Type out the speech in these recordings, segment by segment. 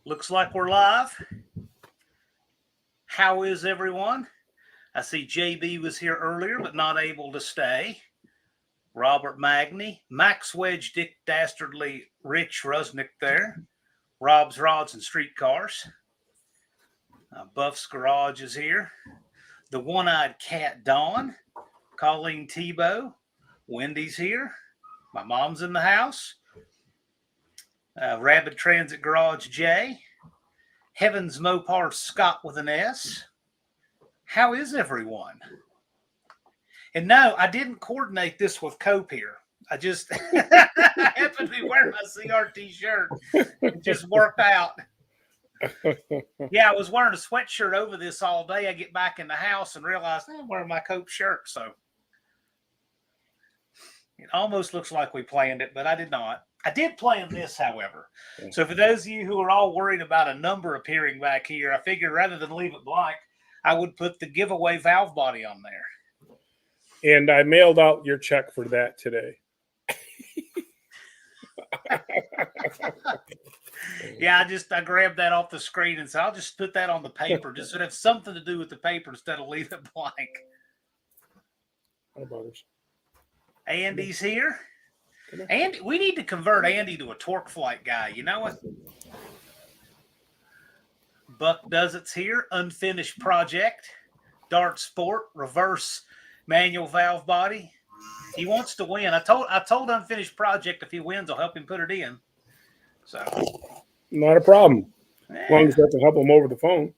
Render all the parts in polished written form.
Looks like we're live. How is everyone? I see JB was here earlier, but not able to stay. Robert Magny, Max Wedge, Dick Dastardly, Rich Rusnick there. Rob's Rods and Streetcars. Buff's Garage is here. The One-Eyed Cat Dawn. Colleen Tebow. Wendy's here. My mom's in the house. Rapid Transit Garage J. Heavens Mopar Scott with an S. How is everyone? And no, I didn't coordinate this with Cope here. I just I happened to be wearing my CRT shirt. It just worked out. Yeah, I was wearing a sweatshirt over this all day. I get back in the house and realized I'm wearing my Cope shirt. So it almost looks like we planned it, but I did not. I did plan this, however. So for those of you who are all worried about a number appearing back here, I figured rather than leave it blank, I would put the giveaway valve body on there. And I mailed out your check for that today. Yeah, I grabbed that off the screen and said, I'll just put that on the paper, just so it has something to do with the paper instead of leave it blank. How about us? Andy's here. And we need to convert Andy to a torque flight guy. You know what? Buck Does It's here. Unfinished Project. Dart Sport. Reverse manual valve body. He wants to win. I told Unfinished Project if he wins, I'll help him put it in. So not a problem. Yeah. As long as I can help him over the phone.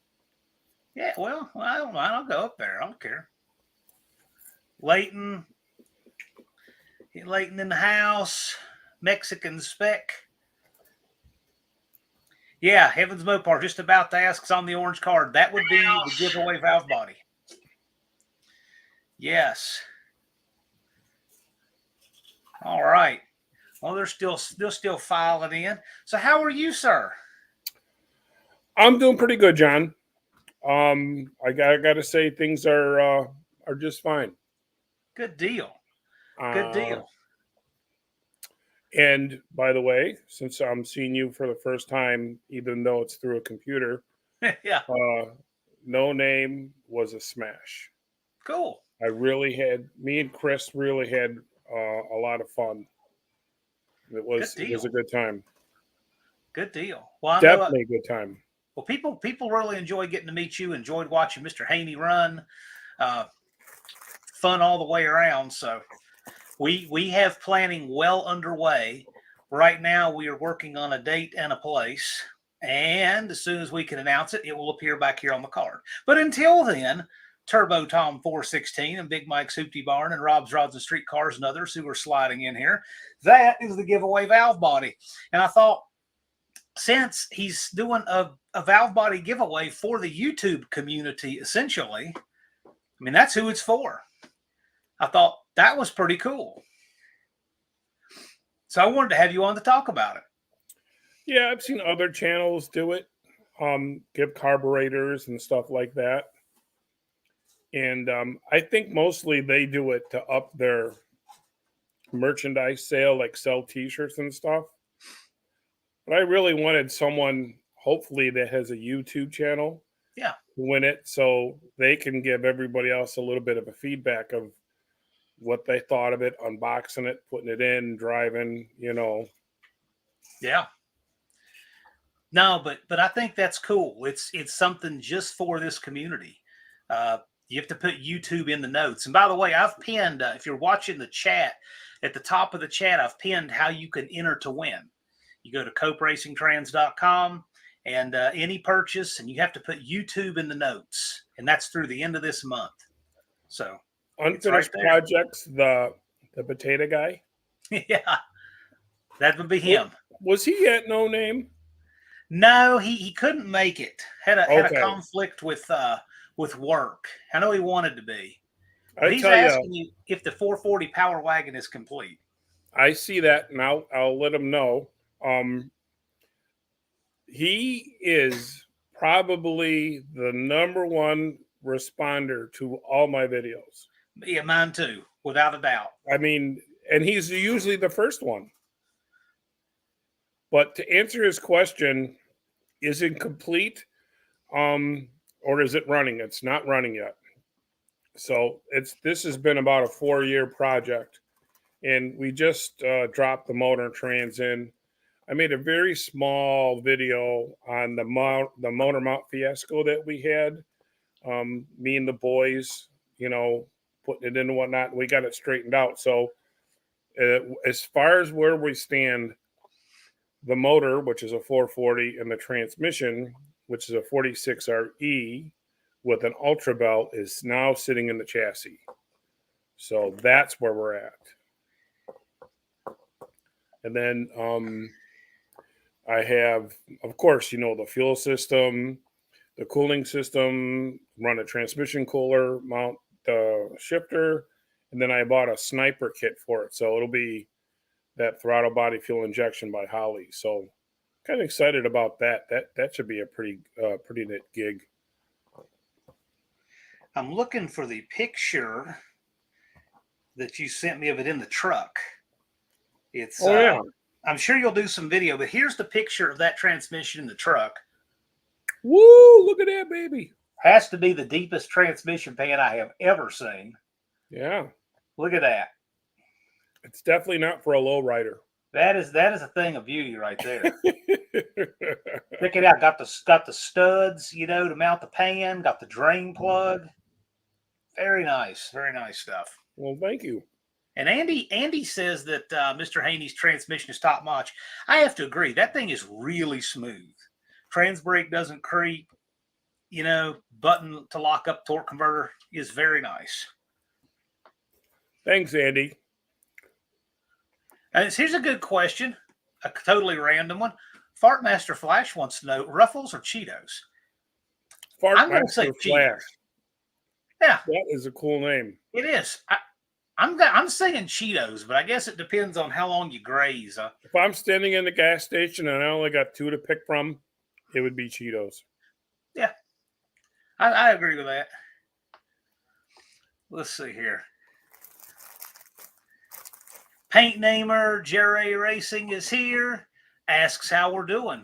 Yeah, well, I don't mind. I'll go up there. I don't care. Leighton in the house. Mexican Spec. Yeah, Heavens Mopar just about to ask. It's on the orange card. That would be the giveaway valve body. Yes. All right. Well, they're still filing in. So how are you, sir? I'm doing pretty good, John. I got to say things are just fine. Good deal. Good deal. And by the way, since I'm seeing you for the first time, even though it's through a computer, Yeah. No Name was a smash. Cool. Me and Chris really had a lot of fun. It was a good time. Good deal. Well, definitely a good time. Well, people really enjoy getting to meet you. Enjoyed watching Mr. Hemi run. Fun all the way around. So we have planning well underway. Right now, we are working on a date and a place. And as soon as we can announce it, it will appear back here on the card. But until then, Turbo Tom 416 and Big Mike's Hoopty Barn and Rob's Rods and Streetcars and others who are sliding in here. That is the giveaway valve body. And I thought, since he's doing a valve body giveaway for the YouTube community, essentially, I mean, that's who it's for. I thought that was pretty cool. So I wanted to have you on to talk about it. Yeah, I've seen other channels do it, give carburetors and stuff like that. And I think mostly they do it to up their merchandise sale, like sell T-shirts and stuff. But I really wanted someone, hopefully, that has a YouTube channel to win it, so they can give everybody else a little bit of a feedback of what they thought of it, unboxing it, putting it in, driving, Yeah. No, but I think that's cool. It's something just for this community. You have to put YouTube in the notes. And by the way, I've pinned, if you're watching the chat, at the top of the chat, I've pinned how you can enter to win. You go to coperacingtrans.com and any purchase, and you have to put YouTube in the notes. And that's through the end of this month. So Unfinished Projects, the potato guy? Yeah. That would be him. Was he at No Name? No, he couldn't make it. Had a conflict with work. I know he wanted to be. He's asking you if the 440 Power Wagon is complete. I see that, and I'll let him know. He is probably the number one responder to all my videos. Yeah, mine too, without a doubt. I mean, and he's usually the first one. But to answer his question, isn't complete, or is it running? It's not running yet. So this has been about a 4-year project, and we just dropped the motor and trans in. I made a very small video on the motor mount fiasco that we had. Me and the boys, putting it in and whatnot. We got it straightened out. So as far as where we stand, the motor, which is a 440, and the transmission, which is a 46RE with an ultra belt, is now sitting in the chassis. So that's where we're at. And then I have, of course, the fuel system, the cooling system, run a transmission cooler, mount the shifter, and then I bought a sniper kit for it. So it'll be that throttle body fuel injection by Holly. So kind of excited about that. That should be a pretty neat gig. I'm looking for the picture that you sent me of it in the truck. It's yeah. I'm sure you'll do some video, but here's the picture of that transmission in the truck. Woo! Look at that, baby. Has to be the deepest transmission pan I have ever seen. Yeah. Look at that. It's definitely not for a low rider. That is a thing of beauty right there. Check it out. Got the studs, to mount the pan. Got the drain plug. Very nice stuff. Well, thank you. And Andy says that Mr. Haney's transmission is top notch. I have to agree. That thing is really smooth. Trans brake doesn't creep. Button to lock up torque converter is very nice. Thanks, Andy. And here's a good question, a totally random one. Fartmaster Flash wants to know, Ruffles or Cheetos? I'm going to say Cheetos. Yeah, that is a cool name. It is. I'm saying Cheetos, but I guess it depends on how long you graze. If I'm standing in the gas station and I only got 2 to pick from, it would be Cheetos. Yeah, I agree with that. Let's see here. Paint Namer Jerry Racing is here. Asks how we're doing.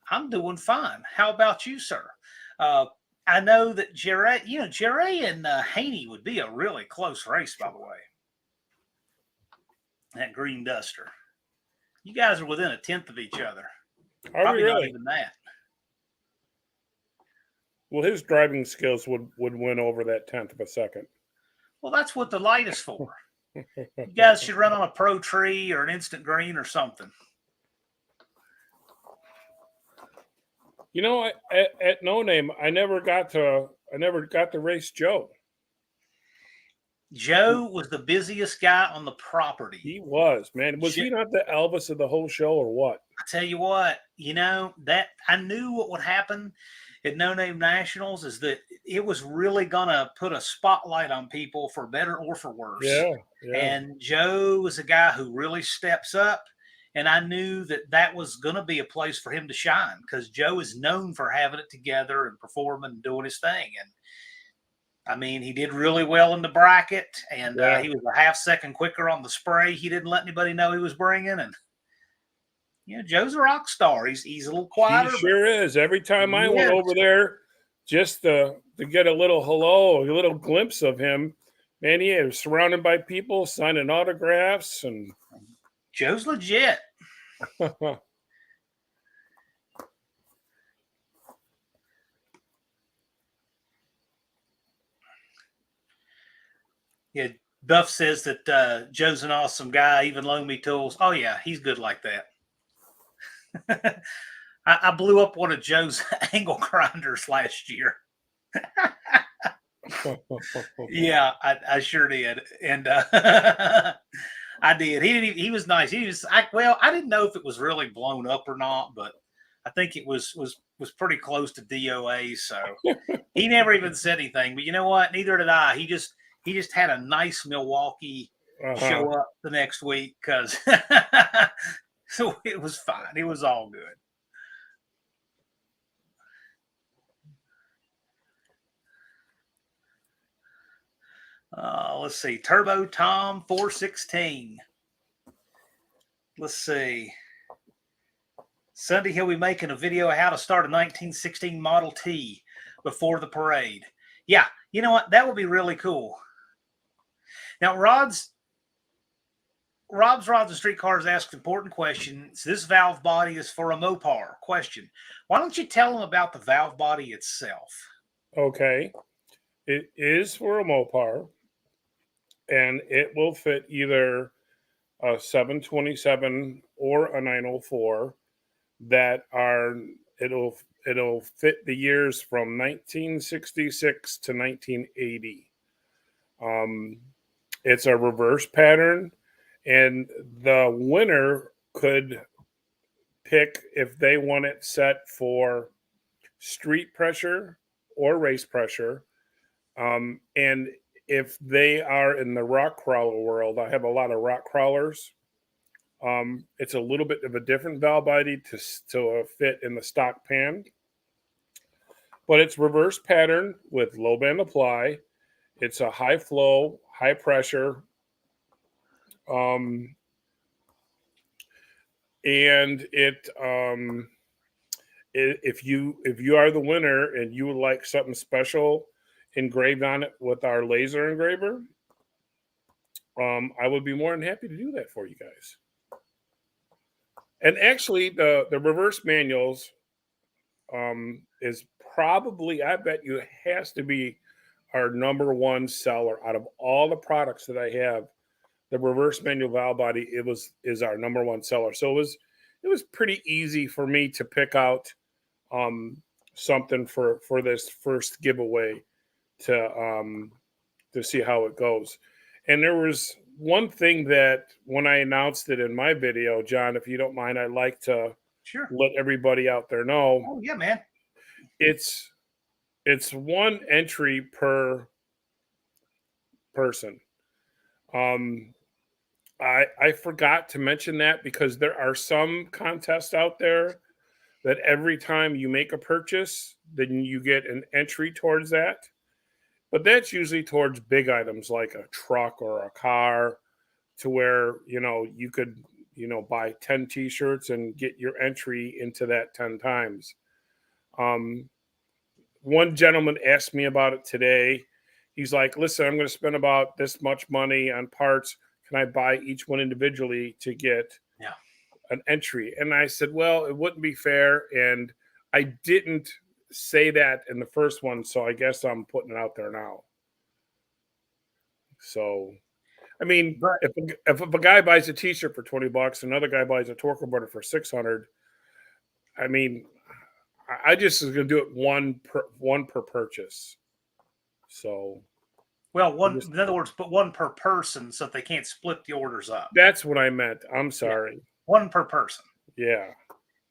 I'm doing fine. How about you, sir? I know that Jerry and Haney would be a really close race, by the way. That green duster. You guys are within a tenth of each other. Are Probably we really? Not even that. Well, his driving skills would win over that tenth of a second. Well, that's what the light is for. You guys should run on a Pro Tree or an Instant Green or something. At No Name, I never got to race Joe. Joe was the busiest guy on the property. He was, man. Was he not the Elvis of the whole show, or what? I tell you what, that I knew what would happen at No Name Nationals is that it was really gonna put a spotlight on people for better or for worse. Yeah. And Joe was a guy who really steps up. And I knew that was going to be a place for him to shine because Joe is known for having it together and performing and doing his thing. And I mean, he did really well in the bracket, and he was a half second quicker on the spray. He didn't let anybody know he was bringing. And Joe's a rock star. He's a little quieter. He sure is. Every time I went over there, just to get a little hello, a little glimpse of him, man, he was surrounded by people signing autographs and. Joe's legit. Yeah, Buff says that Joe's an awesome guy, even loan me tools. Oh, yeah, he's good like that. I blew up one of Joe's angle grinders last year. Yeah, I sure did. And I did. He was nice. I didn't know if it was really blown up or not, but I think it was pretty close to DOA. So he never even said anything. But you know what? Neither did I. He just had a nice Milwaukee show up the next week because so it was fine. It was all good. Let's see. Turbo Tom 416. Let's see. Sunday, he'll be making a video of how to start a 1916 Model T before the parade. Yeah, you know what? That would be really cool. Now, Rob's Rods and Street Cars asked important questions. This valve body is for a Mopar. Question: why don't you tell them about the valve body itself? Okay. It is for a Mopar, and it will fit either a 727 or a 904 that are it'll fit the years from 1966 to 1980. It's a reverse pattern, and the winner could pick if they want it set for street pressure or race pressure. And if they are in the rock crawler world, I have a lot of rock crawlers. It's a little bit of a different valve body to fit in the stock pan, but it's reverse pattern with low band apply. It's a high flow, high pressure, and if you are the winner and you would like something special engraved on it with our laser engraver, I would be more than happy to do that for you guys. And actually, the reverse manuals is probably, I bet you, it has to be our number one seller out of all the products that I have. The reverse manual valve body is our number one seller. So it was pretty easy for me to pick out something for this first giveaway to see how it goes. And there was one thing that when I announced it in my video, John, if you don't mind, I'd like to let everybody out there know. Oh yeah, man. It's one entry per person. I forgot to mention that because there are some contests out there that every time you make a purchase, then you get an entry towards that. But that's usually towards big items like a truck or a car, to where, you could, buy 10 t-shirts and get your entry into that 10 times. One gentleman asked me about it today. He's like, listen, I'm going to spend about this much money on parts. Can I buy each one individually to get an entry? And I said, well, it wouldn't be fair. And I didn't say that in the first one, so I guess I'm putting it out there now. So, I mean, if a guy buys a t-shirt for $20, another guy buys a torque converter for $600, I mean, I just was going to do it one per purchase. So, well, in other words, but one per person, so they can't split the orders up. That's what I meant. I'm sorry. Yeah. One per person. Yeah.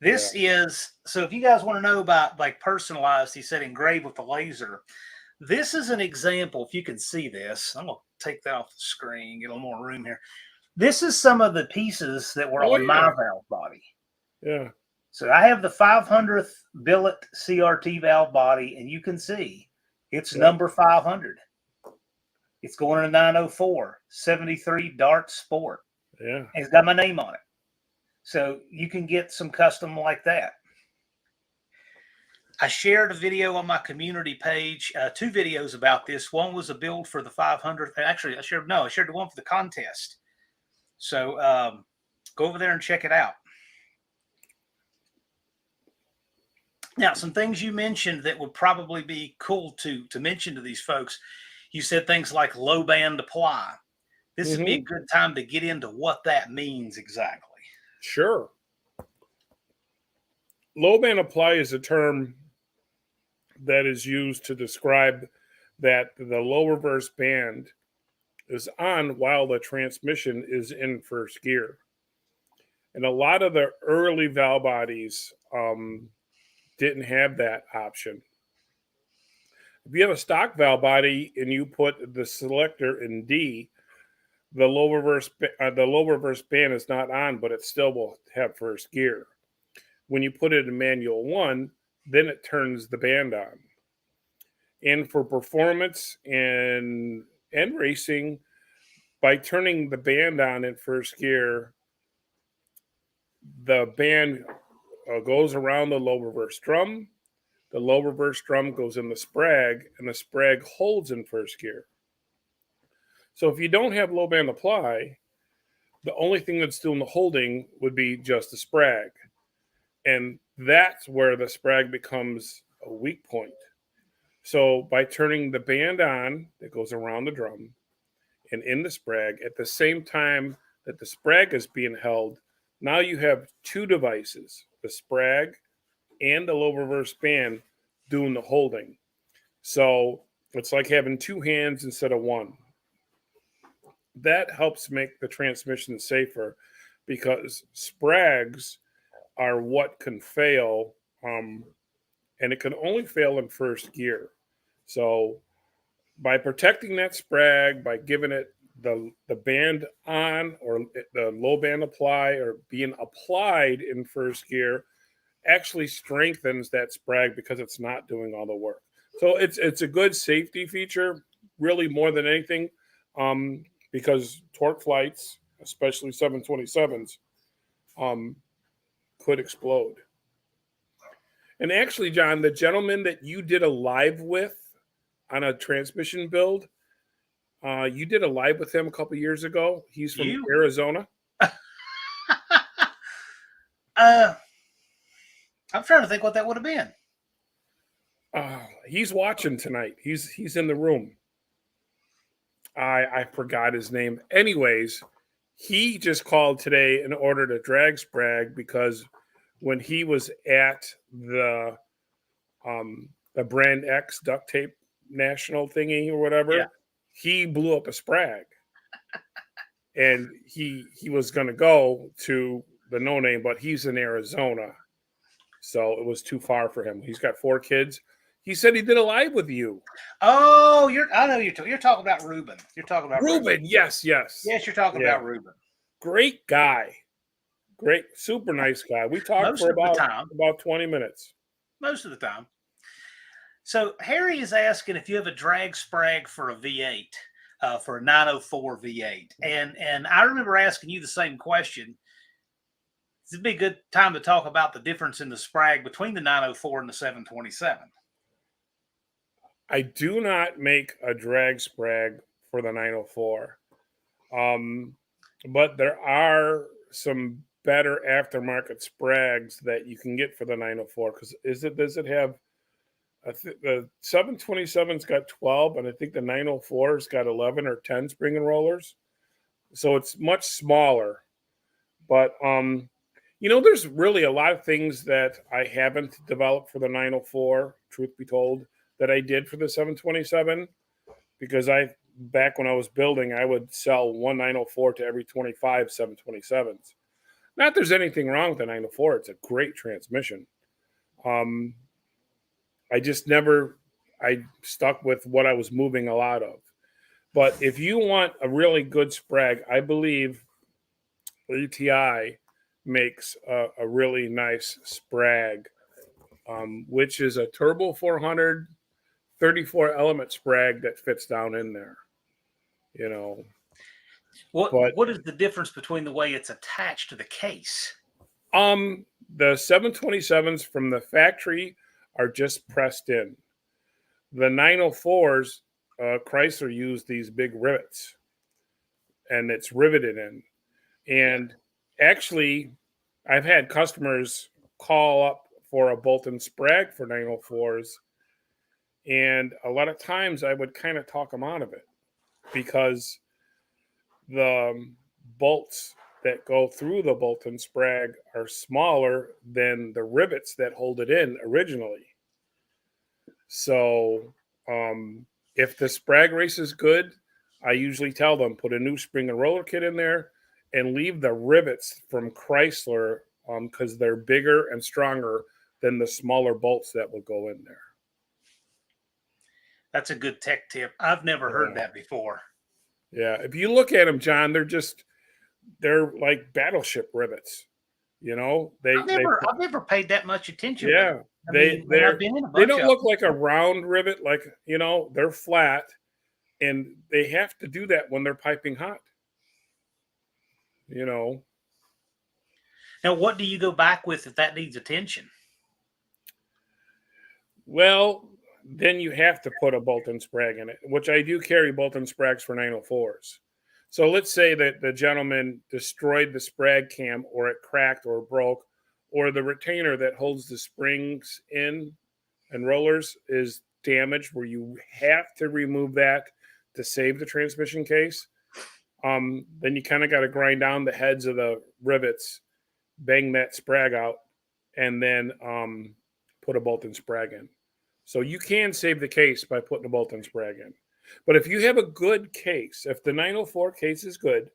This is, so if you guys want to know about like personalized, he said engraved with the laser. This is an example. If you can see this, I'm going to take that off the screen, get a little more room here. This is some of the pieces that were on my valve body. Yeah. So I have the 500th billet CRT valve body, and you can see it's number 500. It's going in a 904, 73 Dart Sport. Yeah. And it's got my name on it. So you can get some custom like that. I shared a video on my community page, 2 videos about this. One was a build for the 500th. Actually, I shared the one for the contest. So go over there and check it out. Now, some things you mentioned that would probably be cool to mention to these folks. You said things like low band apply. This would be a good time to get into what that means exactly. Sure. Low band apply is a term that is used to describe that the low reverse band is on while the transmission is in first gear. And a lot of the early valve bodies didn't have that option. If you have a stock valve body and you put the selector in D, the low reverse band is not on, but it still will have first gear. When you put it in manual 1, then it turns the band on. And for performance and racing, by turning the band on in first gear, the band goes around the low reverse drum. The low reverse drum goes in the sprag, and the sprag holds in first gear. So if you don't have low band apply, the only thing that's doing the holding would be just the sprag. And that's where the sprag becomes a weak point. So by turning the band on that goes around the drum and in the sprag at the same time that the sprag is being held, now you have two devices, the sprag and the low reverse band doing the holding. So it's like having two hands instead of one. That helps make the transmission safer because sprags are what can fail, and it can only fail in first gear. So by protecting that sprag, by giving it the band on or the low band apply or being applied in first gear, actually strengthens that sprag because it's not doing all the work. So it's a good safety feature, really more than anything, because torque flights, especially 727s, could explode. And actually, John, the gentleman that you did a live with on a transmission build, you did a live with him a couple years ago. He's from Arizona. I'm trying to think what that would have been. He's watching tonight. He's in the room. I forgot his name. Anyways, he just called today and ordered a drag sprag because when he was at the Brand X duct tape national thingy or whatever, he blew up a sprag. And he was going to go to the no name, but he's in Arizona. So it was too far for him. He's got 4 kids. He said he did a live with you. Oh, I know you're talking about Ruben. You're talking about Ruben. Yes. Yes, you're talking about Ruben. Great guy. Great, super nice guy. We talked for about 20 minutes. Most of the time. So Harry is asking if you have a drag sprag for a V8, for a 904 V8. And I remember asking you the same question. It'd be a good time to talk about the difference in the sprag between the 904 and the 727. I do not make a drag sprag for the 904. But there are some better aftermarket sprags that you can get for the 904 because does it have the 727's got 12 and I think the 904's got 11 or 10 spring and rollers, so it's much smaller. But there's really a lot of things that I haven't developed for the 904, truth be told, that I did for the 727, because back when I was building, I would sell one 904 to every 25 727s. Not there's anything wrong with the 904. It's a great transmission. I stuck with what I was moving a lot of. But if you want a really good sprag, I believe ATI makes a really nice sprag, which is a turbo 400 34 element sprag that fits down in there. What is the difference between the way it's attached to the case? The 727s from the factory are just pressed in. The 904s, Chrysler used these big rivets, and it's riveted in. And actually, I've had customers call up for a bolt-in sprag for 904s, and a lot of times I would kind of talk them out of it because the bolts that go through the bolt-in sprag are smaller than the rivets that hold it in originally. So if the sprag race is good, I usually tell them put a new spring and roller kit in there and leave the rivets from Chrysler because they're bigger and stronger than the smaller bolts that will go in there. That's a good tech tip. I've never heard that before. Yeah, if you look at them, John, they're like battleship rivets. I've never paid that much attention. Yeah, they don't look like a round rivet. Like they're flat, and they have to do that when they're piping hot. Now, what do you go back with if that needs attention? Well, then you have to put a bolt-in sprag in it, which I do carry bolt-in sprags for 904s. So let's say that the gentleman destroyed the sprag cam, or it cracked or broke, or the retainer that holds the springs in and rollers is damaged, where you have to remove that to save the transmission case. Then you kind of got to grind down the heads of the rivets, bang that sprag out, and then put a bolt-in sprag in. So you can save the case by putting a bolt-in sprag in. But if you have a good case, if the 904 case is good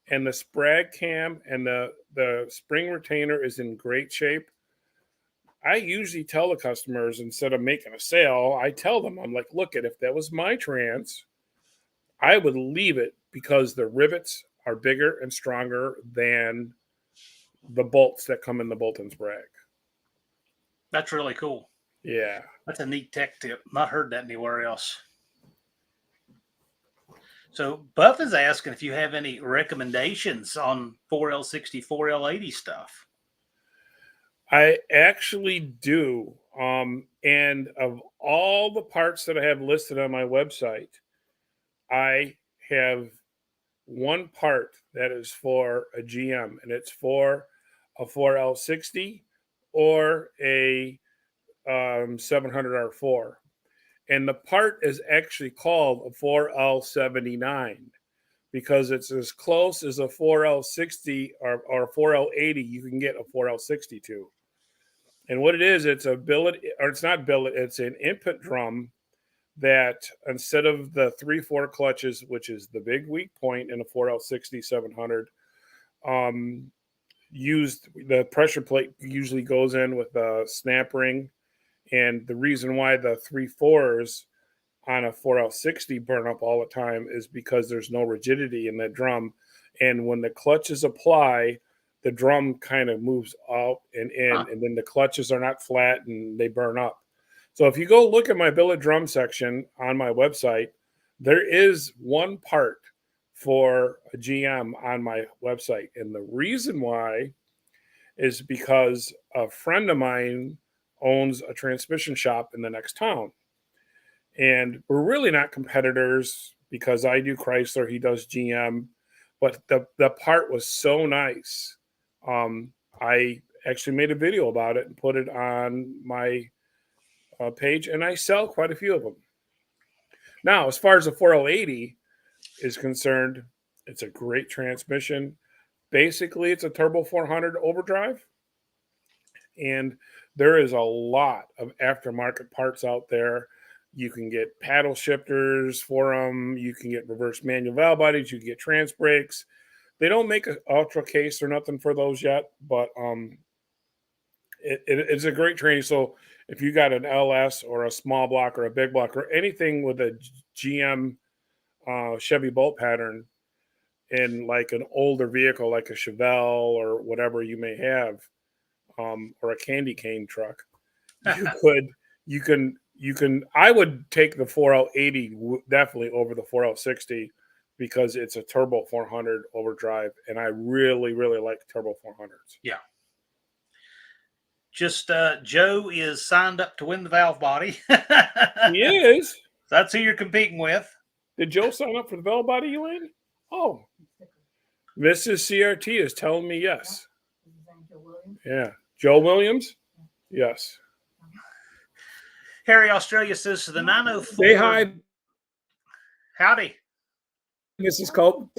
and the sprag cam and the spring retainer is in great shape, I usually tell the customers, instead of making a sale, I tell them, I'm like, look, if that was my trans, I would leave it because the rivets are bigger and stronger than the bolts that come in the bolt-in sprag. That's really cool. Yeah. That's a neat tech tip. Not heard that anywhere else. So Buff is asking if you have any recommendations on 4L60, 4L80 stuff. I actually do. And of all the parts that I have listed on my website, I have one part that is for a GM, and it's for a 4L60 or a 700R4. And the part is actually called a 4L79 because it's as close as a 4L60 or 4L80 you can get a 4L62. And what it is, it's a billet, or it's not billet, it's an input drum that instead of the 3/4 clutches, which is the big weak point in a 4L60 700, used the pressure plate usually goes in with a snap ring. And the reason why the 3/4s on a 4L60 burn up all the time is because there's no rigidity in that drum. And when the clutches apply, the drum kind of moves out and in, and then the clutches are not flat and they burn up. So if you go look at my billet drum section on my website, there is one part for a GM on my website. And the reason why is because a friend of mine owns a transmission shop in the next town. And we're really not competitors because I do Chrysler, he does GM. But the part was so nice. I actually made a video about it and put it on my page, and I sell quite a few of them. Now, as far as the 4L80 is concerned, it's a great transmission. Basically, it's a turbo 400 overdrive. And there is a lot of aftermarket parts out there. You can get paddle shifters for them. You can get reverse manual valve bodies. You can get trans brakes. They don't make an ultra case or nothing for those yet, but it's a great training. So if you got an LS or a small block or a big block or anything with a GM Chevy bolt pattern in like an older vehicle like a Chevelle or whatever you may have, or a candy cane truck, you can I would take the 4L80 definitely over the 4L60 because it's a turbo 400 overdrive, and I really like turbo 400s. Yeah. Just Joe is signed up to win the valve body. He is. That's who you're competing with. Did Joe sign up for the valve body, Elaine? Oh, Mrs. CRT is telling me yes. Yeah. Joe Williams? Yes. Harry Australia says, so the 904. Say hi. Howdy. Mrs. Cope.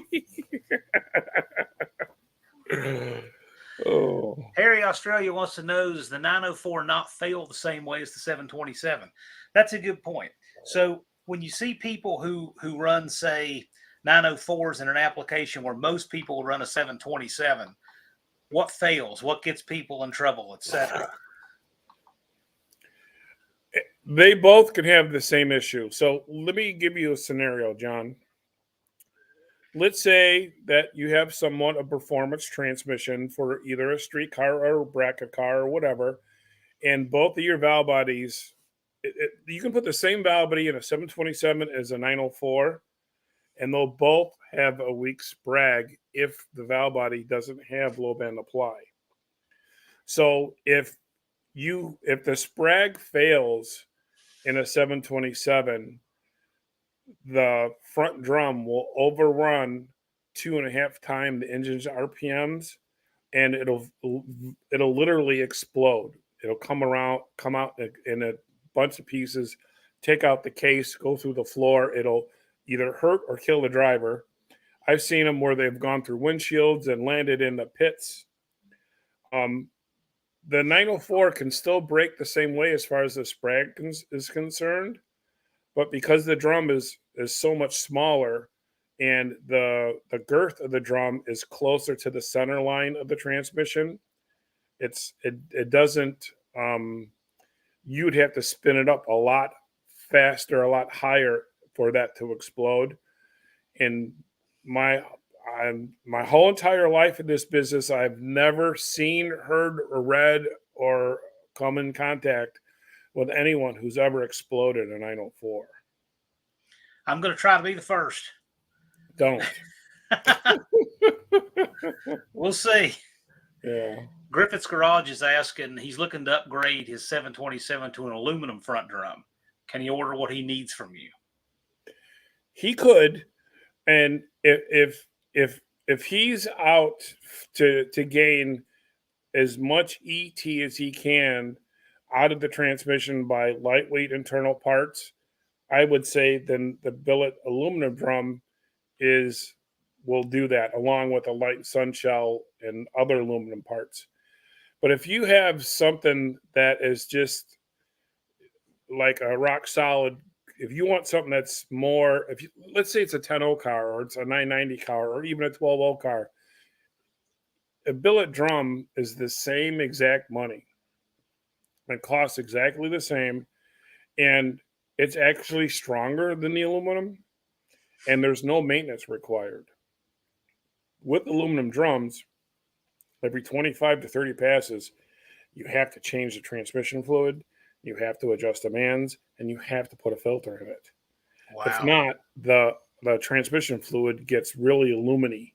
Oh. Harry Australia wants to know, does the 904 not fail the same way as the 727? That's a good point. So when you see people who run, say, 904s in an application where most people run a 727, what fails? What gets people in trouble, etc.? They both can have the same issue. So let me give you a scenario, John. Let's say that you have somewhat a performance transmission for either a street car or a bracket car or whatever, and both of your valve bodies, you can put the same valve body in a 727 as a 904, and they'll both have a weak sprag if the valve body doesn't have low band apply. So if the sprag fails in a 727, the front drum will overrun 2.5 times the engine's RPMs, and it'll literally explode. It'll come out in a bunch of pieces, take out the case, go through the floor. It'll either hurt or kill the driver. I've seen them where they've gone through windshields and landed in the pits. The 904 can still break the same way as far as the sprag is concerned, but because the drum is so much smaller and the girth of the drum is closer to the center line of the transmission, it doesn't you'd have to spin it up a lot faster, a lot higher for that to explode. And my whole entire life in this business, I've never seen, heard, or read, or come in contact with anyone who's ever exploded a 904. I'm going to try to be the first. Don't. We'll see. Yeah. Griffith's Garage is asking, he's looking to upgrade his 727 to an aluminum front drum. Can he order what he needs from you? He could. And if he's out to gain as much ET as he can out of the transmission by lightweight internal parts, I would say then the billet aluminum drum will do that, along with a light sun shell and other aluminum parts. But if you have something that is just like a rock solid, if you want something that's more, let's say it's a 10.0 car, or it's a 990 car, or even a 12.0 car, a billet drum is the same exact money. It costs exactly the same, and it's actually stronger than the aluminum, and there's no maintenance required. With aluminum drums, every 25 to 30 passes, you have to change the transmission fluid, you have to adjust the mans, and you have to put a filter in it. Wow. If not, the transmission fluid gets really aluminy.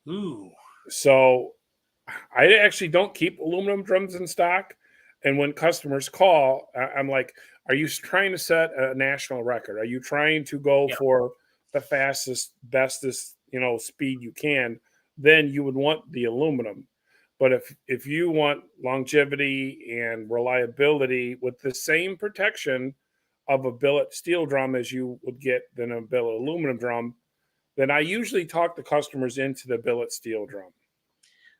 Ooh. So I actually don't keep aluminum drums in stock. And when customers call, I'm like, are you trying to set a national record? Are you trying to go for the fastest, bestest, speed you can? Then you would want the aluminum. But if you want longevity and reliability with the same protection of a billet steel drum as you would get than a billet aluminum drum, then I usually talk the customers into the billet steel drum.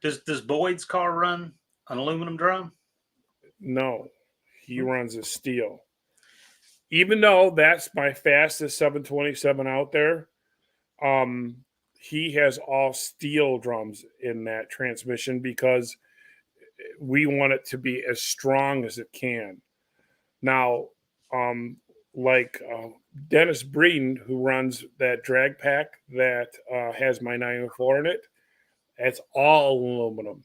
Does Boyd's car run an aluminum drum? No, he runs a steel. Even though that's my fastest 727 out there, he has all steel drums in that transmission because we want it to be as strong as it can. Now, Dennis Breeden, who runs that drag pack that has my 904 in it, it's all aluminum.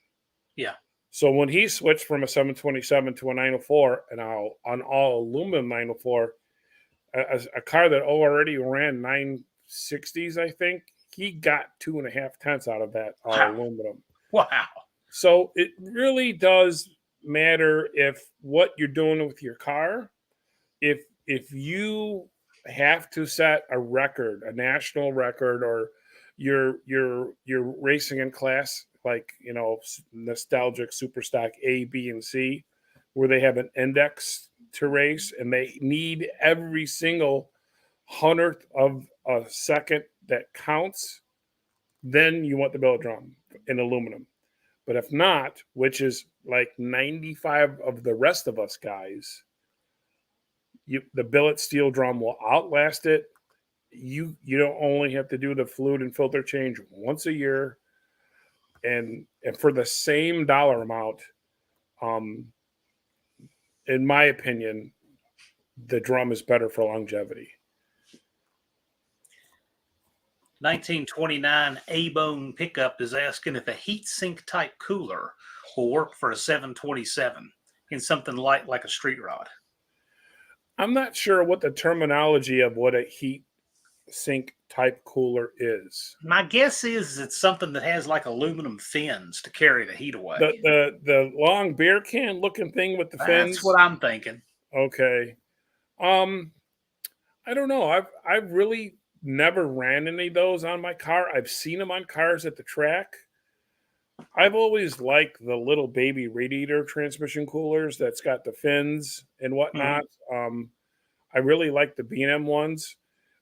Yeah. So when he switched from a 727 to a 904, and on all aluminum 904, a car that already ran 960s, I think, he got 2.5 tenths out of that aluminum. Wow. So it really does matter if what you're doing with your car. If you have to set a record, a national record, or you're racing in class like nostalgic super stock A, B, and C, where they have an index to race and they need every single hundredth of a second that counts, then you want the billet drum in aluminum. But if not, which is like 95 of the rest of us guys, the billet steel drum will outlast it. You don't only have to do the fluid and filter change once a year, and for the same dollar amount. In my opinion, the drum is better for longevity. 1929 A-Bone Pickup is asking if a heat sink type cooler will work for a 727 in something light like a street rod. I'm not sure what the terminology of what a heat sink type cooler is. My guess is it's something that has like aluminum fins to carry the heat away. The long beer can looking thing with the fins. That's what I'm thinking. Okay. I don't know. I've really never ran any of those on my car. I've seen them on cars at the track. I've always liked the little baby radiator transmission coolers that's got the fins and whatnot. I really like the B&M ones.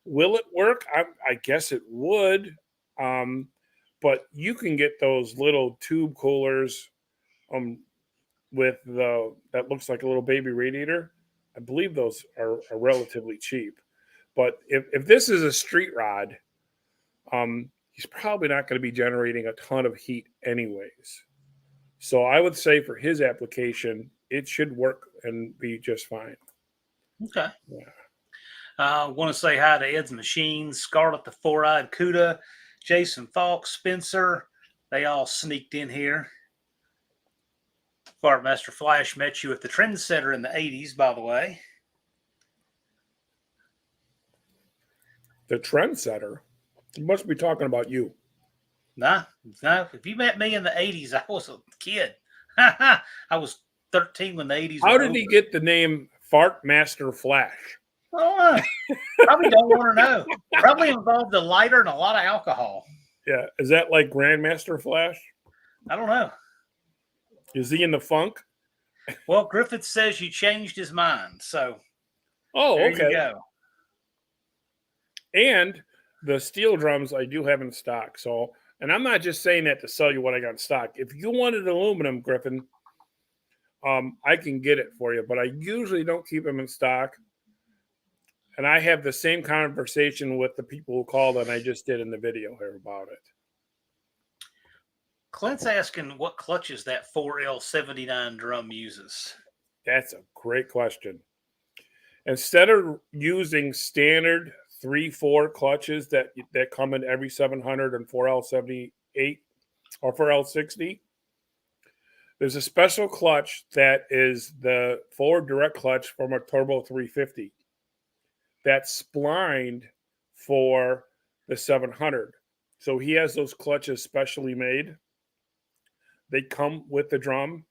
Will it work? I guess it would. But you can get those little tube coolers with that looks like a little baby radiator. I believe those are relatively cheap. But if this is a street rod, he's probably not going to be generating a ton of heat anyways. So I would say for his application, it should work and be just fine. Okay. Yeah. I want to say hi to Ed's Machines, Scarlet the Four-Eyed Cuda, Jason Falk, Spencer. They all sneaked in here. Fartmaster Flash met you at the Trendsetter in the 80s, by the way. The Trendsetter? He must be talking about you. No. If you met me in the 80s, I was a kid. I was 13 when the 80s How were did over. he get the name Fartmaster Flash? I don't know. Probably don't want to know. Probably involved a lighter and a lot of alcohol. Yeah. Is that like Grandmaster Flash? I don't know. Is he in the funk? Well, Griffith says you changed his mind. So there you go. And the steel drums I do have in stock. So, and I'm not just saying that to sell you what I got in stock. If you wanted aluminum, Griffin, I can get it for you, but I usually don't keep them in stock. And I have the same conversation with the people who called, and I just did in the video here about it. Clint's asking what clutches that 4L79 drum uses. That's a great question. Instead of using standard 3/4 clutches that come in every 700 and 4L78 or 4L60, there's a special clutch that is the forward direct clutch from a Turbo 350 that's splined for the 700. So he has those clutches specially made. They come with the drum,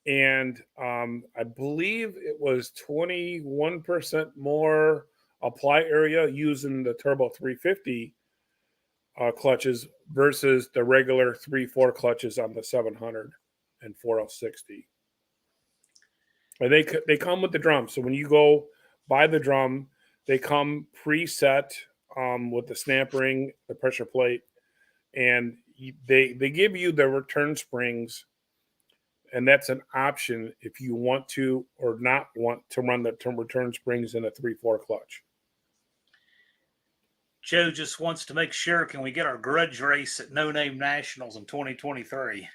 and I believe it was 21% more apply area using the Turbo 350 clutches versus the regular 3/4 clutches on the 700 and 4L60. And they come with the drum. So when you go buy the drum, they come preset with the snap ring, the pressure plate, and they give you the return springs, and that's an option if you want to or not want to run the return springs in a 3/4 clutch. Joe just wants to make sure, can we get our grudge race at No Name Nationals in 2023?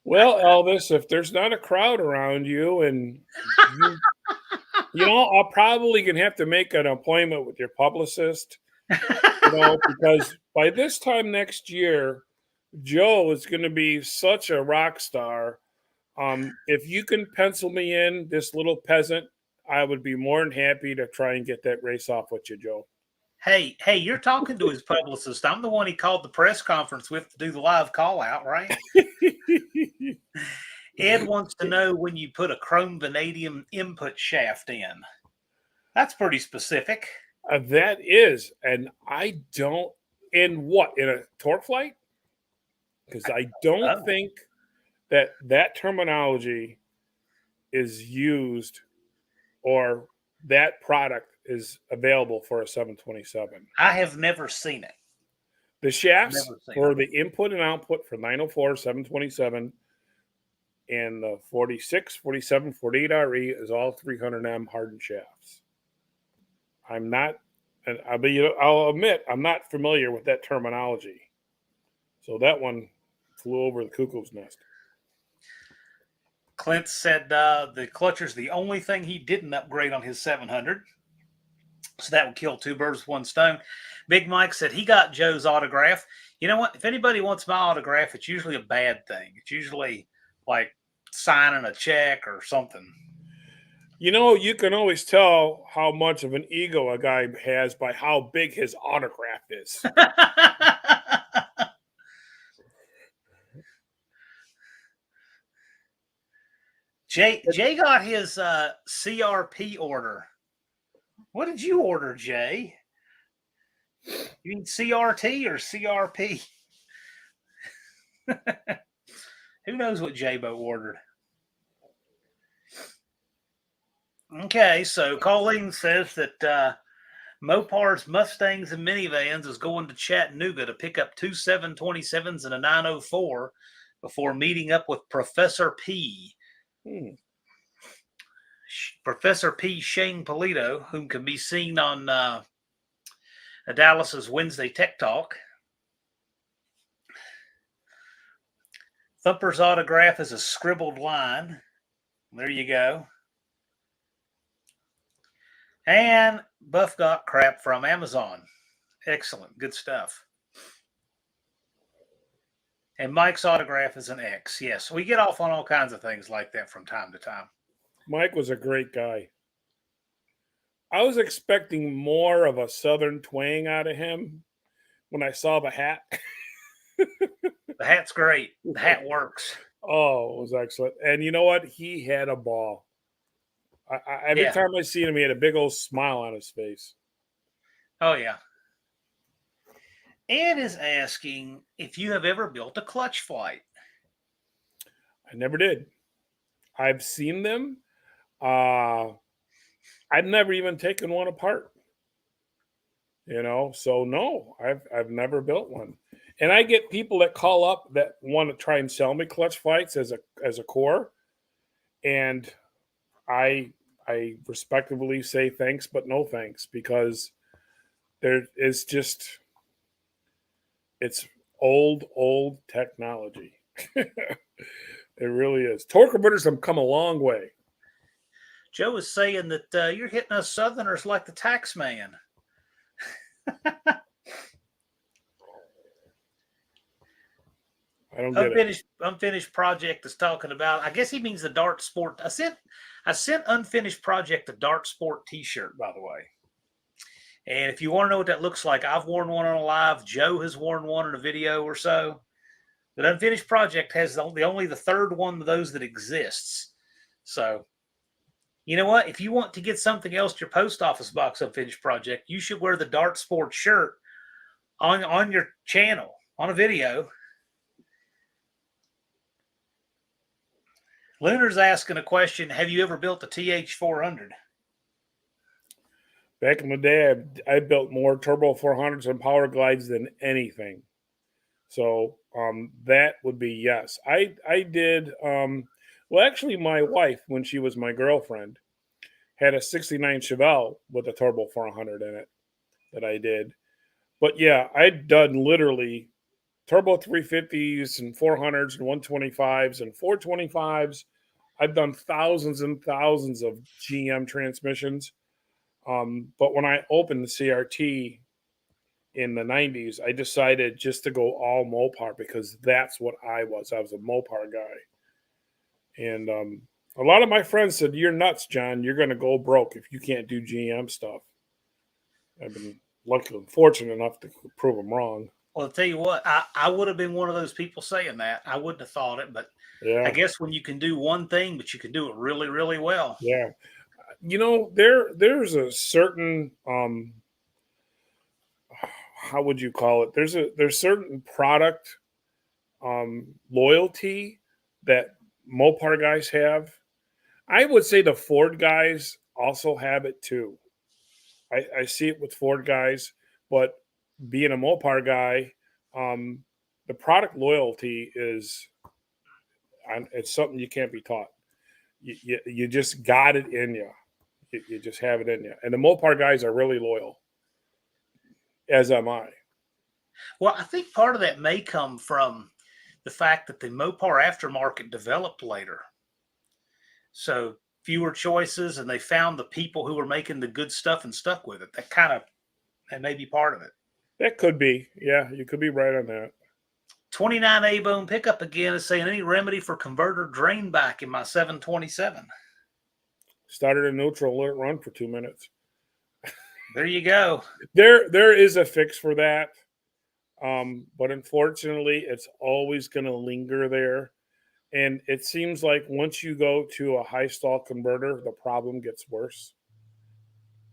Well, Elvis, if there's not a crowd around you and I'll probably gonna have to make an appointment with your publicist, because by this time next year, Joe is going to be such a rock star. If you can pencil me in, this little peasant, I would be more than happy to try and get that race off with you, Joe. Hey, you're talking to his publicist. I'm the one he called the press conference with to do the live call out, right? Ed wants to know when you put a chrome vanadium input shaft in. That's pretty specific. That is, and I don't, in a torque flight? Because I don't think that terminology is used or that product is available for a 727. I have never seen it. The shafts for the input and output for 904, 727, and the 46, 47, 48 RE is all 300M hardened shafts. I'll admit, I'm not familiar with that terminology. So that one flew over the cuckoo's nest. Clint said the clutcher's the only thing he didn't upgrade on his 700. So that would kill two birds with one stone. Big Mike said he got Joe's autograph. You know what? If anybody wants my autograph, it's usually a bad thing. It's usually like signing a check or something. You know, you can always tell how much of an ego a guy has by how big his autograph is. Jay got his CRP order. What did you order, Jay? You mean CRT or CRP? Who knows what J-Bo ordered? Okay, so Colleen says that Mopar's Mustangs and minivans is going to Chattanooga to pick up two 727s and a 904 before meeting up with Professor P. Professor P. Shane Polito, whom can be seen on Dallas's Wednesday Tech Talk. Thumper's autograph is a scribbled line. There you go. And Buff got crap from Amazon. Excellent. Good stuff. And Mike's autograph is an X. Yes, we get off on all kinds of things like that from time to time. Mike was a great guy. I was expecting more of a Southern twang out of him when I saw the hat. The hat's great. The hat works. Oh, it was excellent. And you know what? He had a ball. Every time I see him, he had a big old smile on his face. Oh, yeah. Ed is asking if you have ever built a clutch flight. I never did. I've seen them. I've never even taken one apart. You know, so no, I've never built one. And I get people that call up that want to try and sell me clutch flights as a core, and I respectfully say thanks, but no thanks, because there is just, it's old technology. It really is. Torque converters have come a long way. Joe is saying that you're hitting us Southerners like the tax man. I don't get it. Unfinished project is talking about. I guess he means the Dart Sport. I sent unfinished project the Dart Sport T-shirt, by the way. And if you want to know what that looks like, I've worn one on a live. Joe has worn one in a video or so. But unfinished project has only the third one of those that exists. So, you know what? If you want to get something else to your post office box unfinished project, you should wear the Dart Sport shirt on your channel on a video. Lunar's asking a question. Have you ever built a TH400? Back in the day, I built more Turbo 400s and Power Glides than anything. So that would be yes. I did. Well, actually, my wife, when she was my girlfriend, had a 69 Chevelle with a Turbo 400 in it that I did. But yeah, I'd done literally Turbo 350s and 400s and 125s and 425s. I've done thousands and thousands of GM transmissions. But when I opened the CRT in the 90s, I decided just to go all Mopar because that's what I was. I was a Mopar guy. And a lot of my friends said, "You're nuts, John. You're going to go broke if you can't do GM stuff." I've been fortunate enough to prove them wrong. Well, I'll tell you what, I would have been one of those people saying that. I wouldn't have thought it, but yeah. I guess when you can do one thing, but you can do it really, really well. Yeah. You know, there's a certain how would you call it? There's certain product loyalty that Mopar guys have. I would say the Ford guys also have it too. I see it with Ford guys, but being a Mopar guy, the product loyalty is it's something you can't be taught. You just got it in you. You just have it in you. And the Mopar guys are really loyal, as am I. Well, I think part of that may come from the fact that the Mopar aftermarket developed later. So fewer choices, and they found the people who were making the good stuff and stuck with it. That may be part of it. That could be. Yeah, you could be right on that. 29 A-Bone pickup again is saying, any remedy for converter drain back in my 727? started in neutral, let it run for 2 minutes. There you go. There is a fix for that. But unfortunately, it's always going to linger there. And it seems like once you go to a high stall converter, the problem gets worse,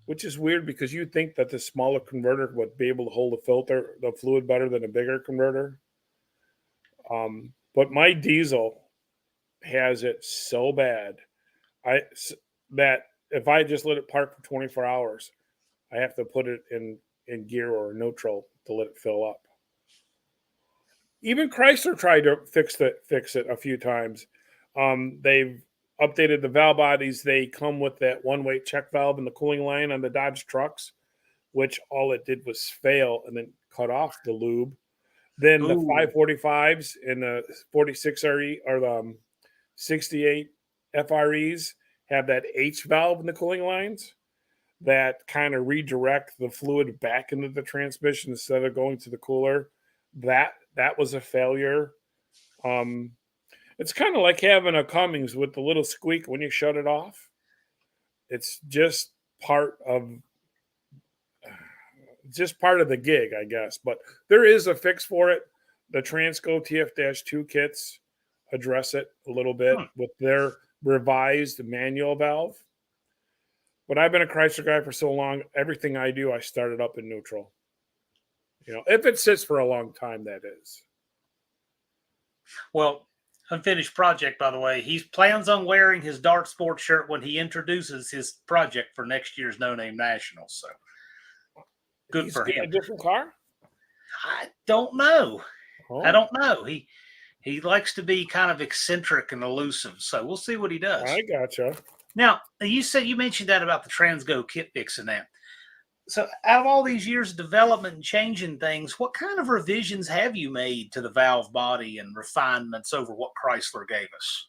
which is weird because you think that the smaller converter would be able to hold the fluid better than a bigger converter. But my diesel has it so bad that if I just let it park for 24 hours, I have to put it in gear or neutral to let it fill up. Even Chrysler tried to fix it a few times. They've updated the valve bodies. They come with that one-way check valve in the cooling line on the Dodge trucks, which all it did was fail and then cut off the lube. Then the Ooh. 545s and the 46 RE or the 68 FREs have that H valve in the cooling lines that kind of redirect the fluid back into the transmission instead of going to the cooler. That was a failure. It's kind of like having a Cummings with the little squeak when you shut it off. It's just part of the gig, I guess. But there is a fix for it. The Transco TF-2 kits address it a little bit with their revised manual valve. But I've been a Chrysler guy for so long, everything I do, I start it up in neutral. If it sits for a long time, that is. Well, unfinished project, by the way. He plans on wearing his Dart Sports shirt when he introduces his project for next year's No Name Nationals. So good He's for him. A different car? I don't know. Oh. I don't know. He likes to be kind of eccentric and elusive. So we'll see what he does. I gotcha. Now, you mentioned that about the Transgo kit fix and that. So out of all these years of development and changing things, what kind of revisions have you made to the valve body and refinements over what Chrysler gave us?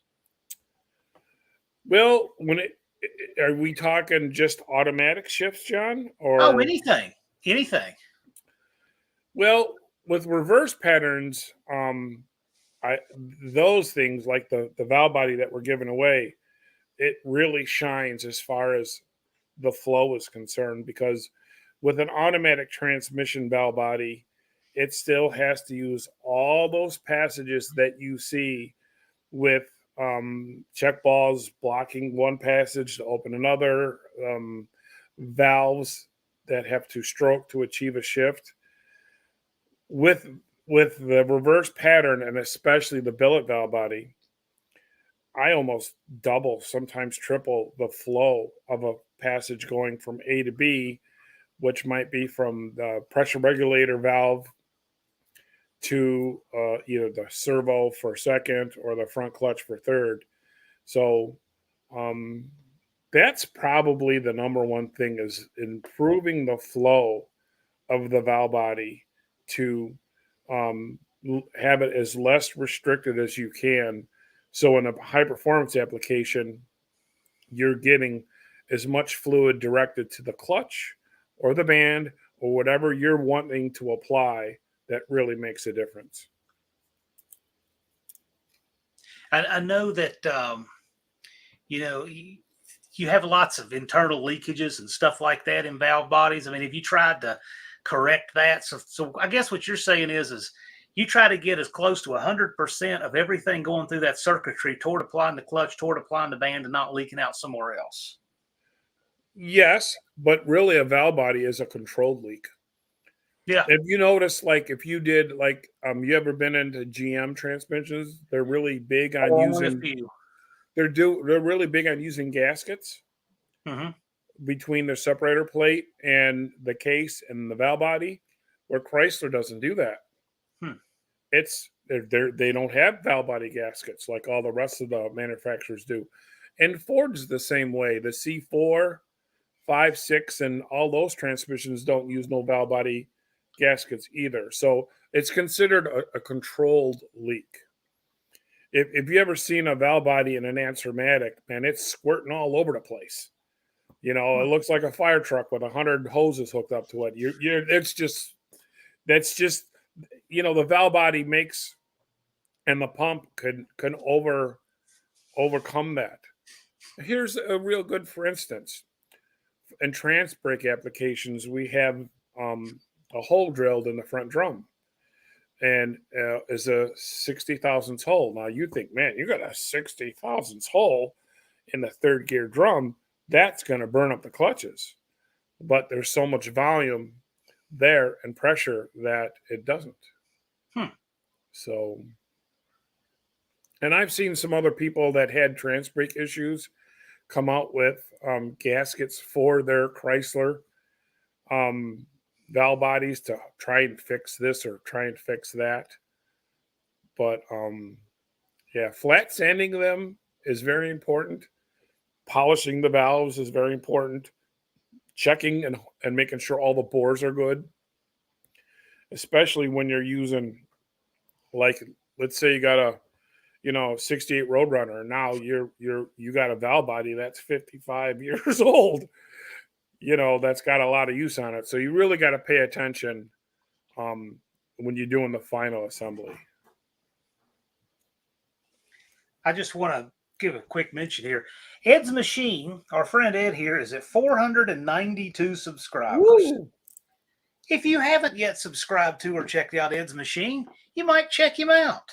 Well, are we talking just automatic shifts, John? Or anything. Well, with reverse patterns, those things like the valve body that we're giving away, it really shines as far as the flow is concerned, because with an automatic transmission valve body, it still has to use all those passages that you see with check balls blocking one passage to open another, valves that have to stroke to achieve a shift. With the reverse pattern, and especially the billet valve body, I almost double, sometimes triple the flow of a passage going from A to B, which might be from the pressure regulator valve to either the servo for second or the front clutch for third. So that's probably the number one thing, is improving the flow of the valve body to have it as less restricted as you can. So in a high performance application, you're getting as much fluid directed to the clutch or the band or whatever you're wanting to apply that really makes a difference. I know that, you have lots of internal leakages and stuff like that in valve bodies. I mean, have you tried to correct that? So I guess what you're saying is you try to get as close to 100% of everything going through that circuitry toward applying the clutch, toward applying the band, and not leaking out somewhere else. Yes, but really a valve body is a controlled leak. Yeah. If you notice, like if you did, like, you ever been into GM transmissions? They're really big on using. They're really big on using gaskets between the separator plate and the case and the valve body, where Chrysler doesn't do that. They don't have valve body gaskets like all the rest of the manufacturers do. And Ford's the same way. The C4, 5, 6, and all those transmissions don't use no valve body gaskets either. So it's considered a controlled leak. If you ever seen a valve body in an Answermatic, man, it's squirting all over the place. It looks like a fire truck with 100 hoses hooked up to it. That's just the valve body makes, and the pump can overcome that. Here's a real good, for instance, in trans brake applications, we have a hole drilled in the front drum, and is a 60 thousandths hole. Now you think, man, you got a 60 thousandths hole in the third gear drum, that's going to burn up the clutches. But there's so much volume there and pressure that it doesn't. Hmm. So, and I've seen some other people that had trans brake issues come out with gaskets for their Chrysler um, valve bodies to try and fix this or try and fix that. But yeah, flat sanding them is very important. Polishing the valves is very important. Checking and making sure all the bores are good, especially when you're using, like, let's say you got a 68 Roadrunner, and now you got a valve body that's 55 years old, that's got a lot of use on it. So you really got to pay attention when you're doing the final assembly. I just want to give a quick mention here. Ed's Machine, our friend Ed here, is at 492 subscribers. Woo! If you haven't yet subscribed to or checked out Ed's Machine, you might check him out.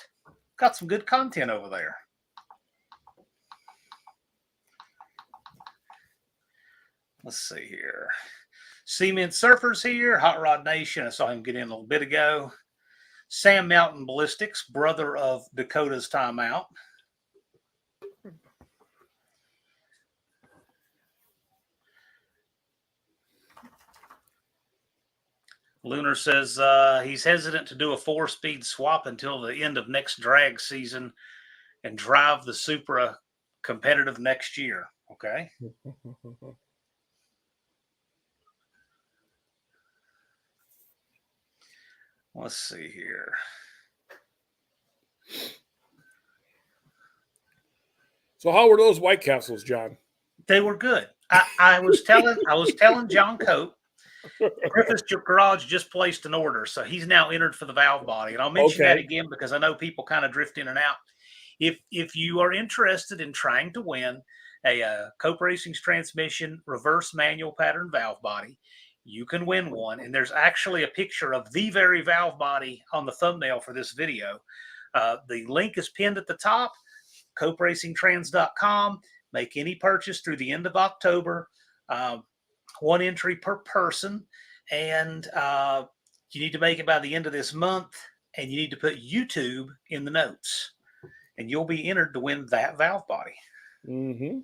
Got some good content over there. Let's see here. Cement Surfers here. Hot Rod Nation. I saw him get in a little bit ago. Sam Mountain Ballistics, brother of Dakota's Timeout. Lunar says he's hesitant to do a 4-speed swap until the end of next drag season and drive the Supra competitive next year. Okay. Let's see here. So how were those White Castles, John? They were good. I was telling John Cope, Griffith's Garage just placed an order, so he's now entered for the valve body. And I'll mention that again because I know people kind of drift in and out. If you are interested in trying to win a Cope Racing's transmission reverse manual pattern valve body, you can win one. And there's actually a picture of the very valve body on the thumbnail for this video. The link is pinned at the top, coperacingtrans.com. Make any purchase through the end of October. One entry per person. And you need to make it by the end of this month. And you need to put YouTube in the notes. And you'll be entered to win that valve body. Mm-hmm.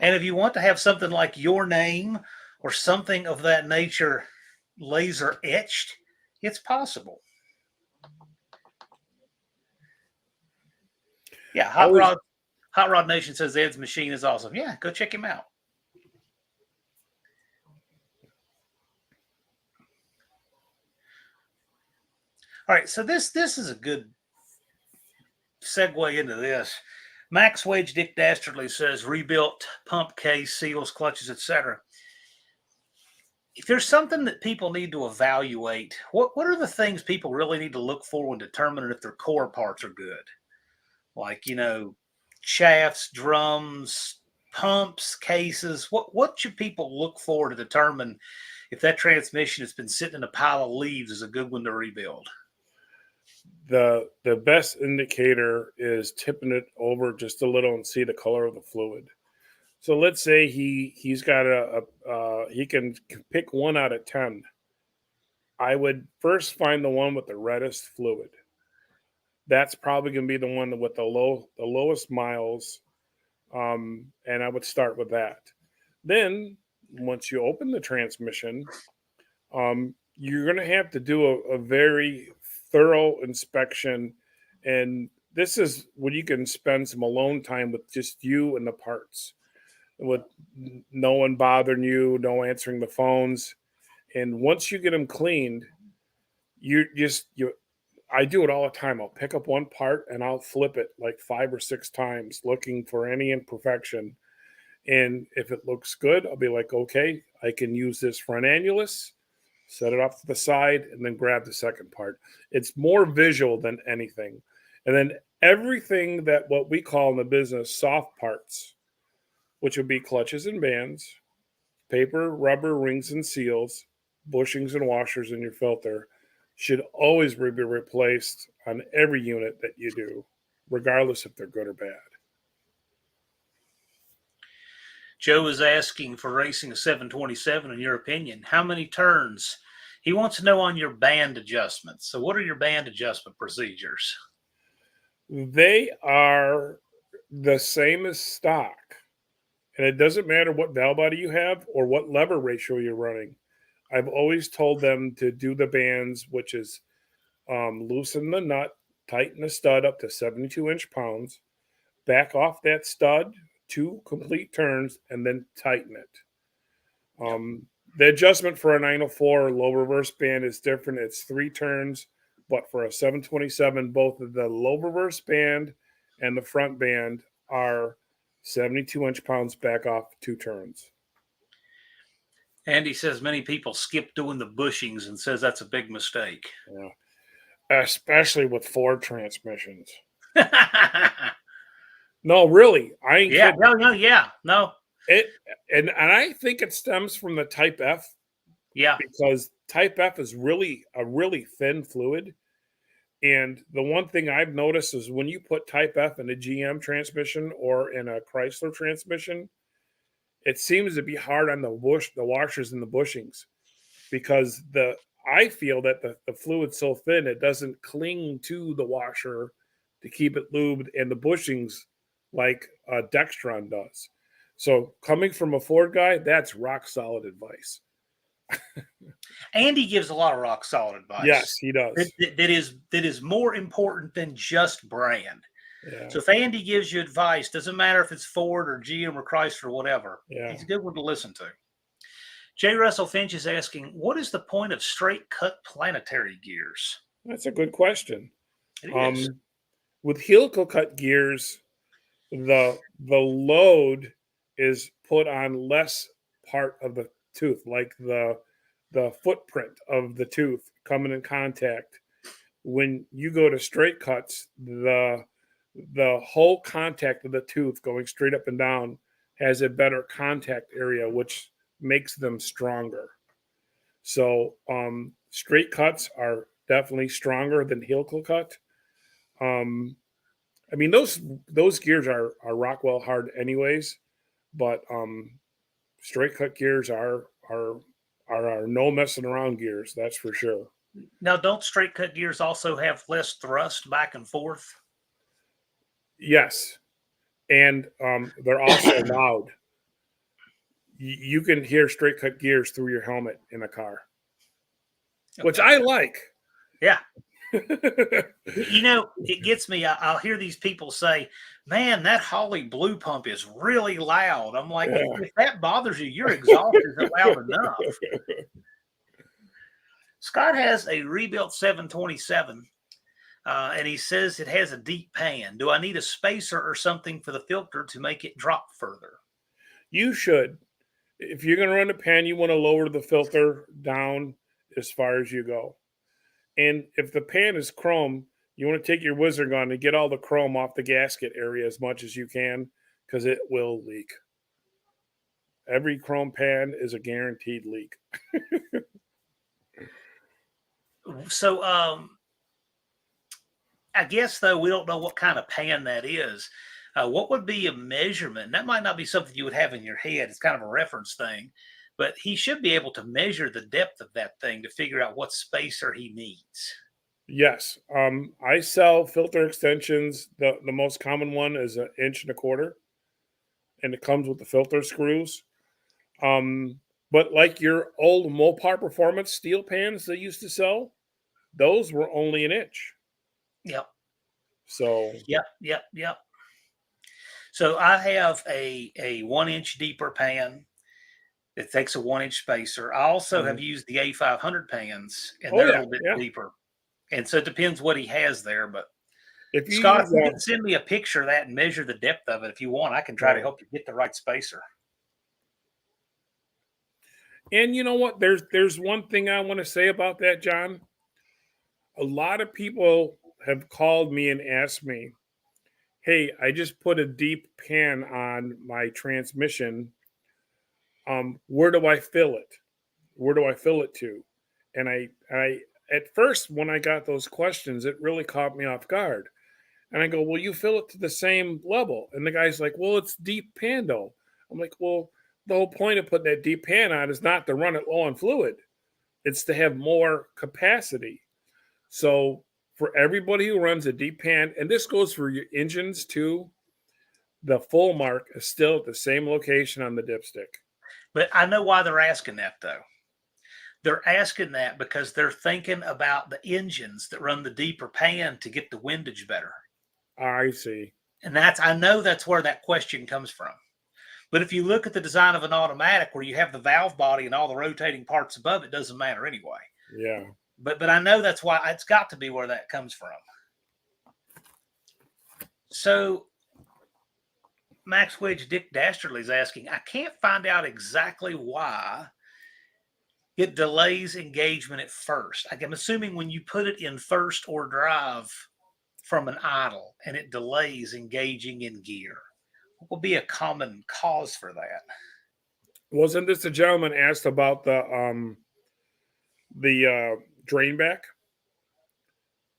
And if you want to have something like your name or something of that nature laser etched, it's possible. Yeah, Hot Rod Nation says Ed's Machine is awesome. Yeah, go check him out. All right, so this is a good segue into this. Max Wage Dick Dastardly says rebuilt pump case, seals, clutches, etc. If there's something that people need to evaluate, what are the things people really need to look for when determining if their core parts are good? Like, shafts, drums, pumps, cases. What should people look for to determine if that transmission has been sitting in a pile of leaves is a good one to rebuild? The best indicator is tipping it over just a little and see the color of the fluid. So let's say he's got he can pick 1 out of 10. I would first find the one with the reddest fluid. That's probably going to be the one with the lowest miles, and I would start with that. Then once you open the transmission, you're going to have to do a very thorough inspection, and this is when you can spend some alone time with just you and the parts, with no one bothering you, no answering the phones. And once you get them cleaned, I do it all the time. I'll pick up one part and I'll flip it like 5 or 6 times looking for any imperfection. And if it looks good, I'll be like, okay, I can use this front annulus, set it off to the side, and then grab the second part. It's more visual than anything. And then everything that what we call in the business soft parts, which would be clutches and bands, paper, rubber, rings and seals, bushings and washers in your filter, should always be replaced on every unit that you do, regardless if they're good or bad. Joe is asking for racing a 727, in your opinion, how many turns? He wants to know on your band adjustments. So, what are your band adjustment procedures? They are the same as stock. And it doesn't matter what valve body you have or what lever ratio you're running. I've always told them to do the bands, which is loosen the nut, tighten the stud up to 72 inch pounds, back off that stud 2 complete turns, and then tighten it. The adjustment for a 904 low reverse band is different. It's 3 turns, but for a 727, both of the low reverse band and the front band are 72 inch pounds back off 2 turns. Andy says many people skip doing the bushings and says that's a big mistake. Yeah. Especially with Ford transmissions. No, really. I ain't yeah, kidding. no. And I think it stems from the Type F. Yeah. Because Type F is really a really thin fluid. And the one thing I've noticed is when you put Type F in a GM transmission or in a Chrysler transmission, it seems to be hard on the washers and the bushings, because I feel that the fluid's so thin it doesn't cling to the washer to keep it lubed, and the bushings like Dextron does. So coming from a Ford guy, that's rock solid advice. Andy gives a lot of rock solid advice. Yes, he does. That is more important than just brand. Yeah. So if Andy gives you advice, doesn't matter if it's Ford or GM or Chrysler or whatever, Yeah. he's a good one to listen to. J. Russell Finch is asking, what is the point of straight cut planetary gears? That's a good question. It is. With helical cut gears, the load is put on less part of the tooth, like the footprint of the tooth coming in contact. When you go to straight cuts, the whole contact of the tooth going straight up and down has a better contact area, which makes them stronger. So straight cuts are definitely stronger than helical cut. I mean, those gears are Rockwell hard anyways, but straight cut gears are no messing around gears. That's for sure. Now, don't straight cut gears also have less thrust back and forth? Yes, and they're also loud. You can hear straight cut gears through your helmet in a car, which I like. Yeah. You know, it gets me. I'll hear these people say, man, that Holly Blue pump is really loud. I'm like, if that bothers you, your exhaust isn't loud enough. Scott has a rebuilt 727, and he says it has a deep pan. Do I need a spacer or something for the filter to make it drop further? You should. If you're going to run a pan, you want to lower the filter down as far as you go. And if the pan is chrome, you want to take your whizzer gun and get all the chrome off the gasket area as much as you can, because it will leak. Every chrome pan is a guaranteed leak. So, I guess, though, we don't know what kind of pan that is. What would be a measurement? That might not be something you would have in your head. It's kind of a reference thing. But he should be able to measure the depth of that thing to figure out what spacer he needs. Yes. I sell filter extensions. The most common one is 1.25 inches, and it comes with the filter screws. But like your old Mopar Performance steel pans they used to sell, those were only 1 inch. Yep. So. Yep. So I have a 1 inch deeper pan. It takes a 1 inch spacer. I also have used the A500 pans, and they're a little bit deeper. And so it depends what he has there. But if you Scott, if you can send me a picture of that and measure the depth of it if you want, I can try to help you get the right spacer. And you know what? There's one thing I want to say about that, John. A lot of people have called me and asked me, hey, I just put a deep pan on my transmission. Where do I fill it? Where do I fill it to? And I at first when I got those questions, it really caught me off guard. And I go, well, you fill it to the same level. And the guy's like, well, it's deep pan though. I'm like, well, the whole point of putting that deep pan on is not to run it low on fluid. It's to have more capacity. So for everybody who runs a deep pan, and this goes for your engines too, the full mark is still at the same location on the dipstick. But I know why they're asking that though. They're asking that because they're thinking about the engines that run the deeper pan to get the windage better. I see. And I know that's where that question comes from. But if you look at the design of an automatic where you have the valve body and all the rotating parts above, it doesn't matter anyway. Yeah. But I know that's why it's got to be where that comes from. So Max Wedge Dick Dastardly's asking, I can't find out exactly why it delays engagement at first. I'm assuming when you put it in first or drive from an idle and it delays engaging in gear. What will be a common cause for that? Wasn't this the gentleman asked about the drain back?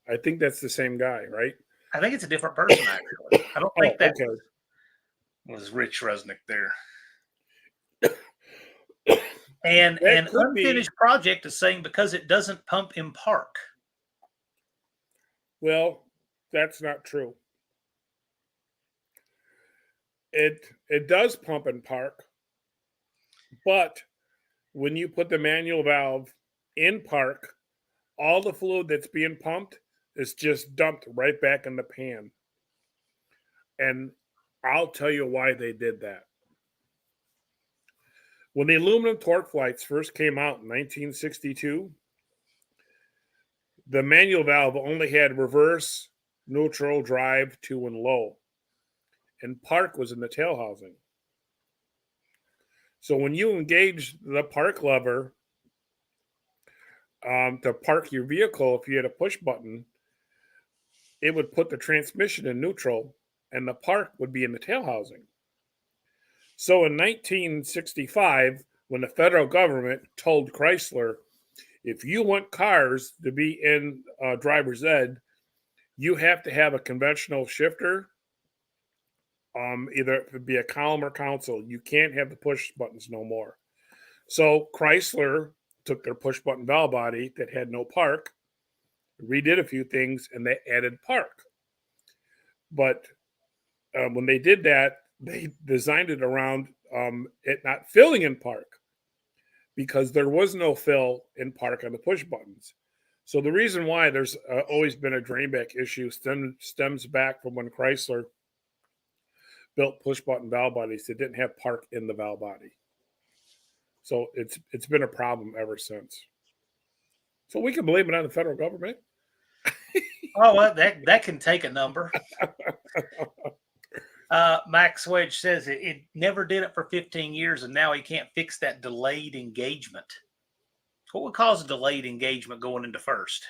I think that's the same guy, right? I think it's a different person, actually. I don't think that okay. was Rich Resnick there. And That an could be. unfinished project is saying because it doesn't pump in park. Well, that's not true. It does pump in park, but when you put the manual valve in park, all the fluid that's being pumped is just dumped right back in the pan. And I'll tell you why they did that. When the aluminum torque flights first came out in 1962, the manual valve only had reverse, neutral, drive, to, and low. And park was in the tail housing. So when you engage the park lever to park your vehicle, if you had a push button, it would put the transmission in neutral and the park would be in the tail housing. So in 1965, when the federal government told Chrysler, if you want cars to be in driver's ed, you have to have a conventional shifter, either it would be a column or console. You can't have the push buttons no more. So Chrysler took their push button valve body that had no park, redid a few things, and they added park. But when they did that, they designed it around it not filling in park because there was no fill in park on the push buttons. So the reason why there's always been a drainback issue stems back from when Chrysler built push button valve bodies that didn't have park in the valve body. So it's been a problem ever since. So we can blame it on the federal government. Oh, well, that can take a number. Max Wedge says it never did it for 15 years, and now he can't fix that delayed engagement. What would cause a delayed engagement going into first?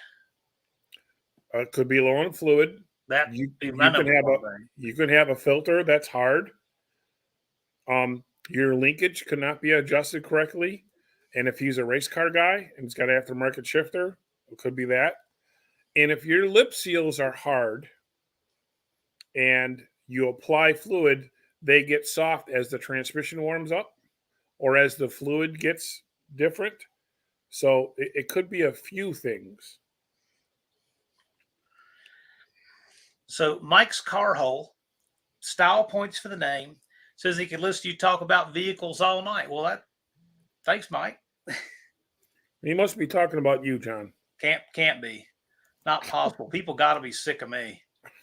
It could be low on fluid. That you can have a filter that's hard. Your linkage could not be adjusted correctly, and if he's a race car guy and he's got an aftermarket shifter, it could be that. And if your lip seals are hard and you apply fluid, they get soft as the transmission warms up or as the fluid gets different. So it could be a few things. So Mike's Car Hole, style points for the name, says he could listen to you talk about vehicles all night. Well, thanks, Mike. He must be talking about you, John. Can't be. Not possible. People got to be sick of me.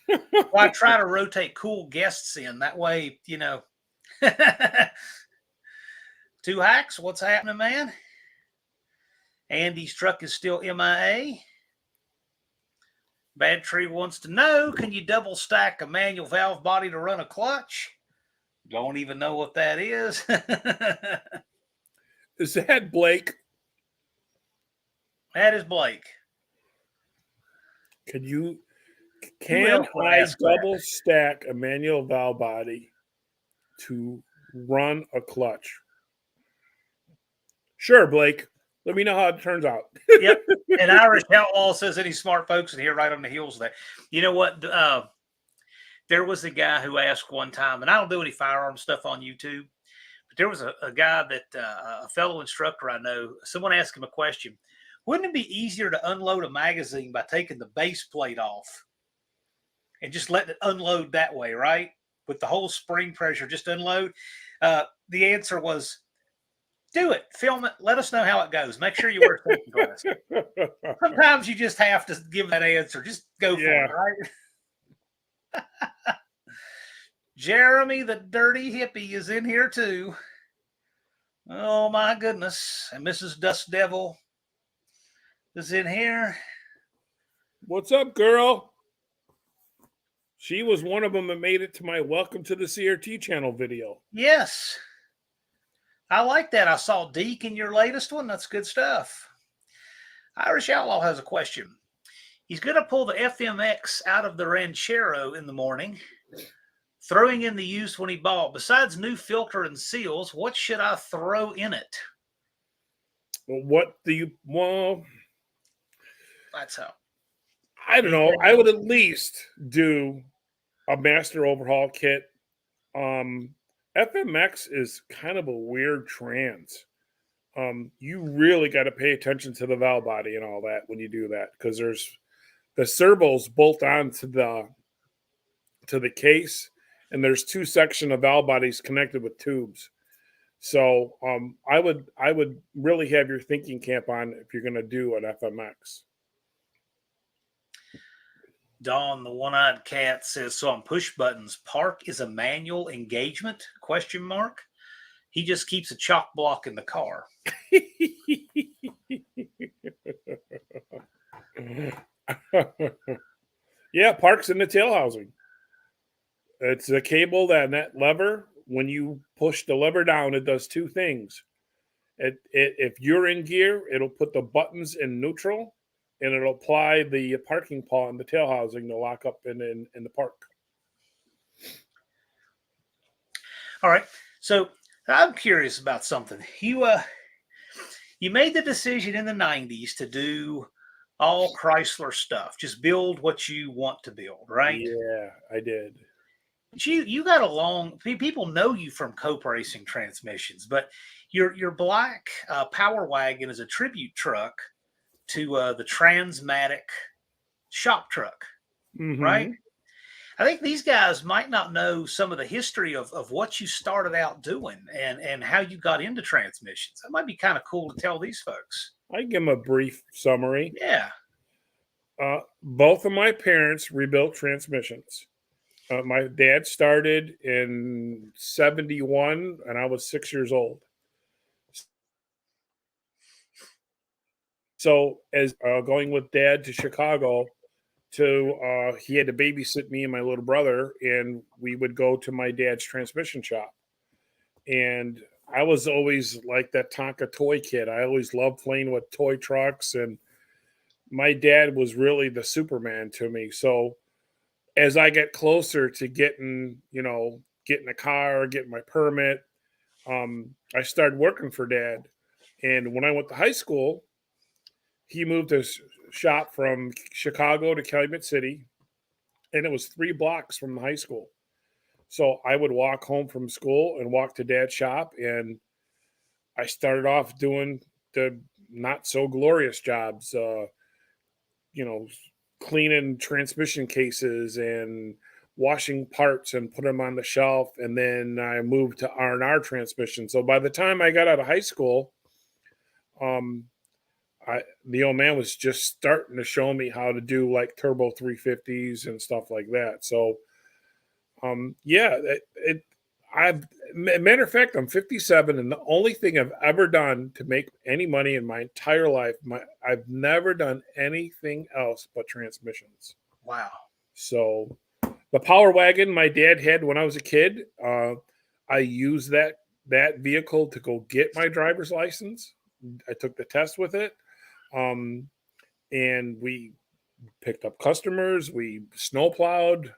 Well, I try to rotate cool guests in. That way, Two Hacks, what's happening, man? Andy's truck is still MIA. Bad Tree wants to know, can you double stack a manual valve body to run a clutch? Don't even know what that is. Is that Blake? That is Blake. Can Who Can else would I ask that? double stack a manual valve body to run a clutch? Sure, Blake. Let me know how it turns out. Yep. And Irish Outlaw says any smart folks in here right on the heels of that. You know what? There was a guy who asked one time, and I don't do any firearm stuff on YouTube, but there was a guy that a fellow instructor I know, someone asked him a question. Wouldn't it be easier to unload a magazine by taking the base plate off and just letting it unload that way, right? With the whole spring pressure, just unload. The answer was, do it, film it, let us know how it goes. Make sure you wear safety glasses. Sometimes you just have to give that answer. Just go for Yeah. it, right? Jeremy, the dirty hippie, is in here too. Oh my goodness. And Mrs. Dust Devil is in here. What's up, girl? She was one of them that made it to my Welcome to the CRT channel video. Yes. I like that. I saw Deke in your latest one. That's good stuff. Irish Outlaw has a question. He's going to pull the FMX out of the Ranchero in the morning, throwing in the used one he bought. Besides new filter and seals, what should I throw in it? Well, That's how. I don't know. I would at least do a master overhaul kit. FMX is kind of a weird trans. You really got to pay attention to the valve body and all that when you do that, because there's the servos bolt on to the case, and there's two section of valve bodies connected with tubes. So I would really have your thinking cap on if you're going to do an FMX. Dawn, the one-eyed cat, says, so on push buttons, park is a manual engagement? ? He just keeps a chalk block in the car. Yeah, park's in the tail housing. It's a cable that lever, when you push the lever down, it does two things. If you're in gear, it'll put the buttons in neutral, and it'll apply the parking paw in the tail housing to lock up in the park. All right. So I'm curious about something. You made the decision in the 90s to do all Chrysler stuff. Just build what you want to build, right? Yeah, I did. But you got a long. People know you from Cope Racing Transmissions, but your black Power Wagon is a tribute truck to the Transmatic shop truck, right? I think these guys might not know some of the history of what you started out doing and how you got into transmissions. That might be kind of cool to tell these folks. I give them a brief summary. Yeah. Both of my parents rebuilt transmissions. My dad started in 1971, and I was 6 years old. So as going with Dad to Chicago, he had to babysit me and my little brother, and we would go to my dad's transmission shop. And I was always like that Tonka toy kid. I always loved playing with toy trucks, and my dad was really the Superman to me. So as I get closer to getting a car, getting my permit, I started working for Dad. And when I went to high school, he moved his shop from Chicago to Calumet City, and it was 3 blocks from the high school. So I would walk home from school and walk to Dad's shop, and I started off doing the not so glorious jobs, cleaning transmission cases and washing parts and put them on the shelf. And then I moved to R&R transmission. So by the time I got out of high school, the old man was just starting to show me how to do like turbo 350s and stuff like that. So, matter of fact, I'm 57, and the only thing I've ever done to make any money in my entire life, I've never done anything else but transmissions. Wow. So the Power Wagon my dad had when I was a kid, I used that vehicle to go get my driver's license. I took the test with it. And we picked up customers. We snowplowed.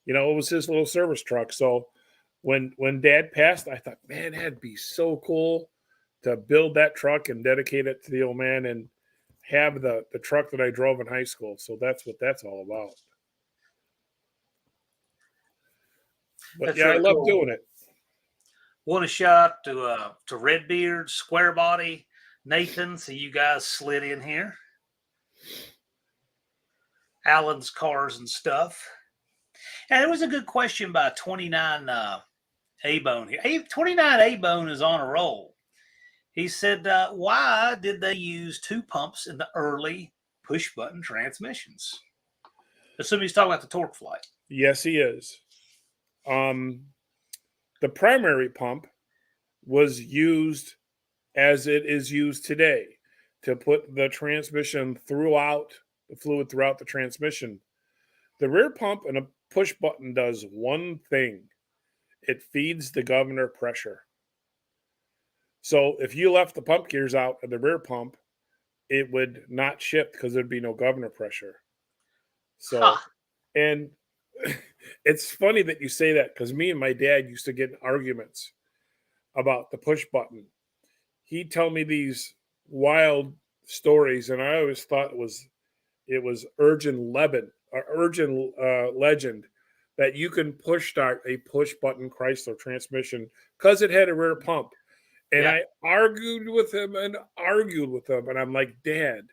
You know, it was his little service truck. So when Dad passed, I thought, man, that'd be so cool to build that truck and dedicate it to the old man and have the truck that I drove in high school. So that's what that's all about. But That's yeah, I really love cool. doing it. Want a shout to Redbeard, Square Body, Nathan. So you guys slid in here. Alan's Cars and Stuff. And it was a good question by 29 A-Bone here. 29 A-Bone is on a roll. He said, why did they use two pumps in the early push-button transmissions? Assuming he's talking about the torque flight. Yes, he is. The primary pump was used as it is used today to put the transmission throughout the fluid throughout the transmission. The rear pump and a push button does one thing. It feeds the governor pressure. So if you left the pump gears out of the rear pump, it would not shift because there'd be no governor pressure. So, and it's funny that you say that because me and my dad used to get in arguments about the push button. He'd tell me these wild stories, and I always thought it was urgent legend that you can push start a push button Chrysler transmission because it had a rear pump. And I argued with him, and I'm like, Dad,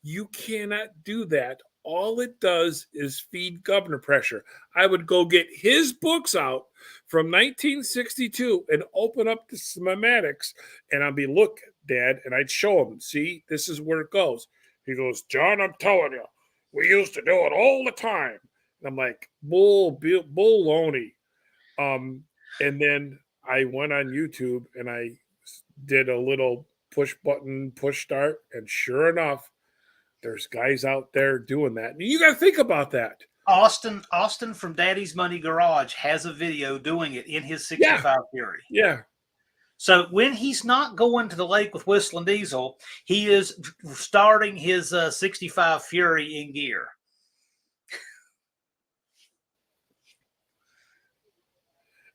you cannot do that. All it does is feed governor pressure. I would go get his books out from 1962 and open up the schematics, and I'd be, look, Dad, and I'd show him, see, this is where it goes. He goes, John, I'm telling you, we used to do it all the time. And I'm like, baloney. And then I went on YouTube and I did a little push button, push start, and sure enough, there's guys out there doing that. And you got to think about that. Austin from Daddy's Money Garage has a video doing it in his 65 Fury. Yeah. So when he's not going to the lake with Whistling Diesel, he is starting his 65 Fury in gear.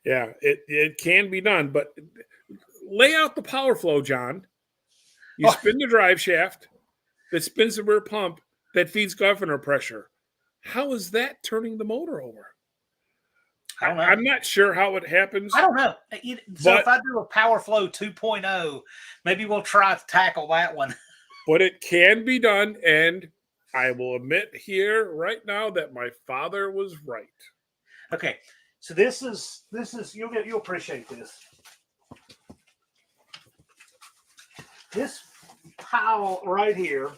Yeah, it can be done, but lay out the power flow, John. You spin the drive shaft that spins the rear pump that feeds governor pressure. How is that turning the motor over? I don't know. I'm not sure how it happens. I don't know. So if I do a Power Flow 2.0, maybe we'll try to tackle that one. But it can be done, and I will admit here right now that my father was right. Okay, so this is you'll appreciate this. This pile right here.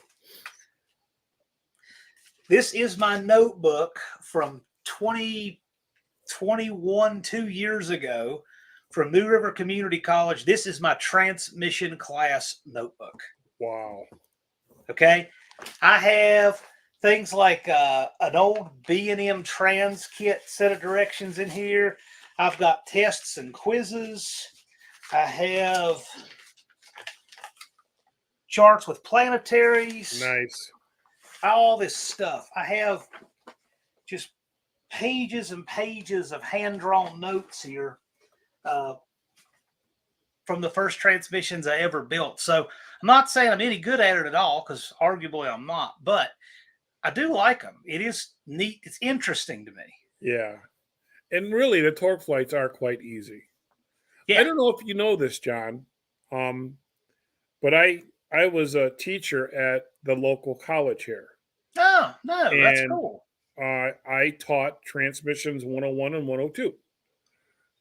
This is my notebook from 2021, 2 years ago, from New River Community College. This is my transmission class notebook. Wow. Okay. I have things like an old B&M trans kit set of directions in here. I've got tests and quizzes. I have charts with planetaries. Nice. All this stuff. I have just pages and pages of hand-drawn notes here from the first transmissions I ever built. So I'm not saying I'm any good at it at all, because arguably I'm not, but I do like them. It is neat. It's interesting to me. Yeah. And really, the torque flights are quite easy. Yeah. I don't know if you know this, John, but I was a teacher at the local college here. Oh, no, that's cool. I taught transmissions 101 and 102.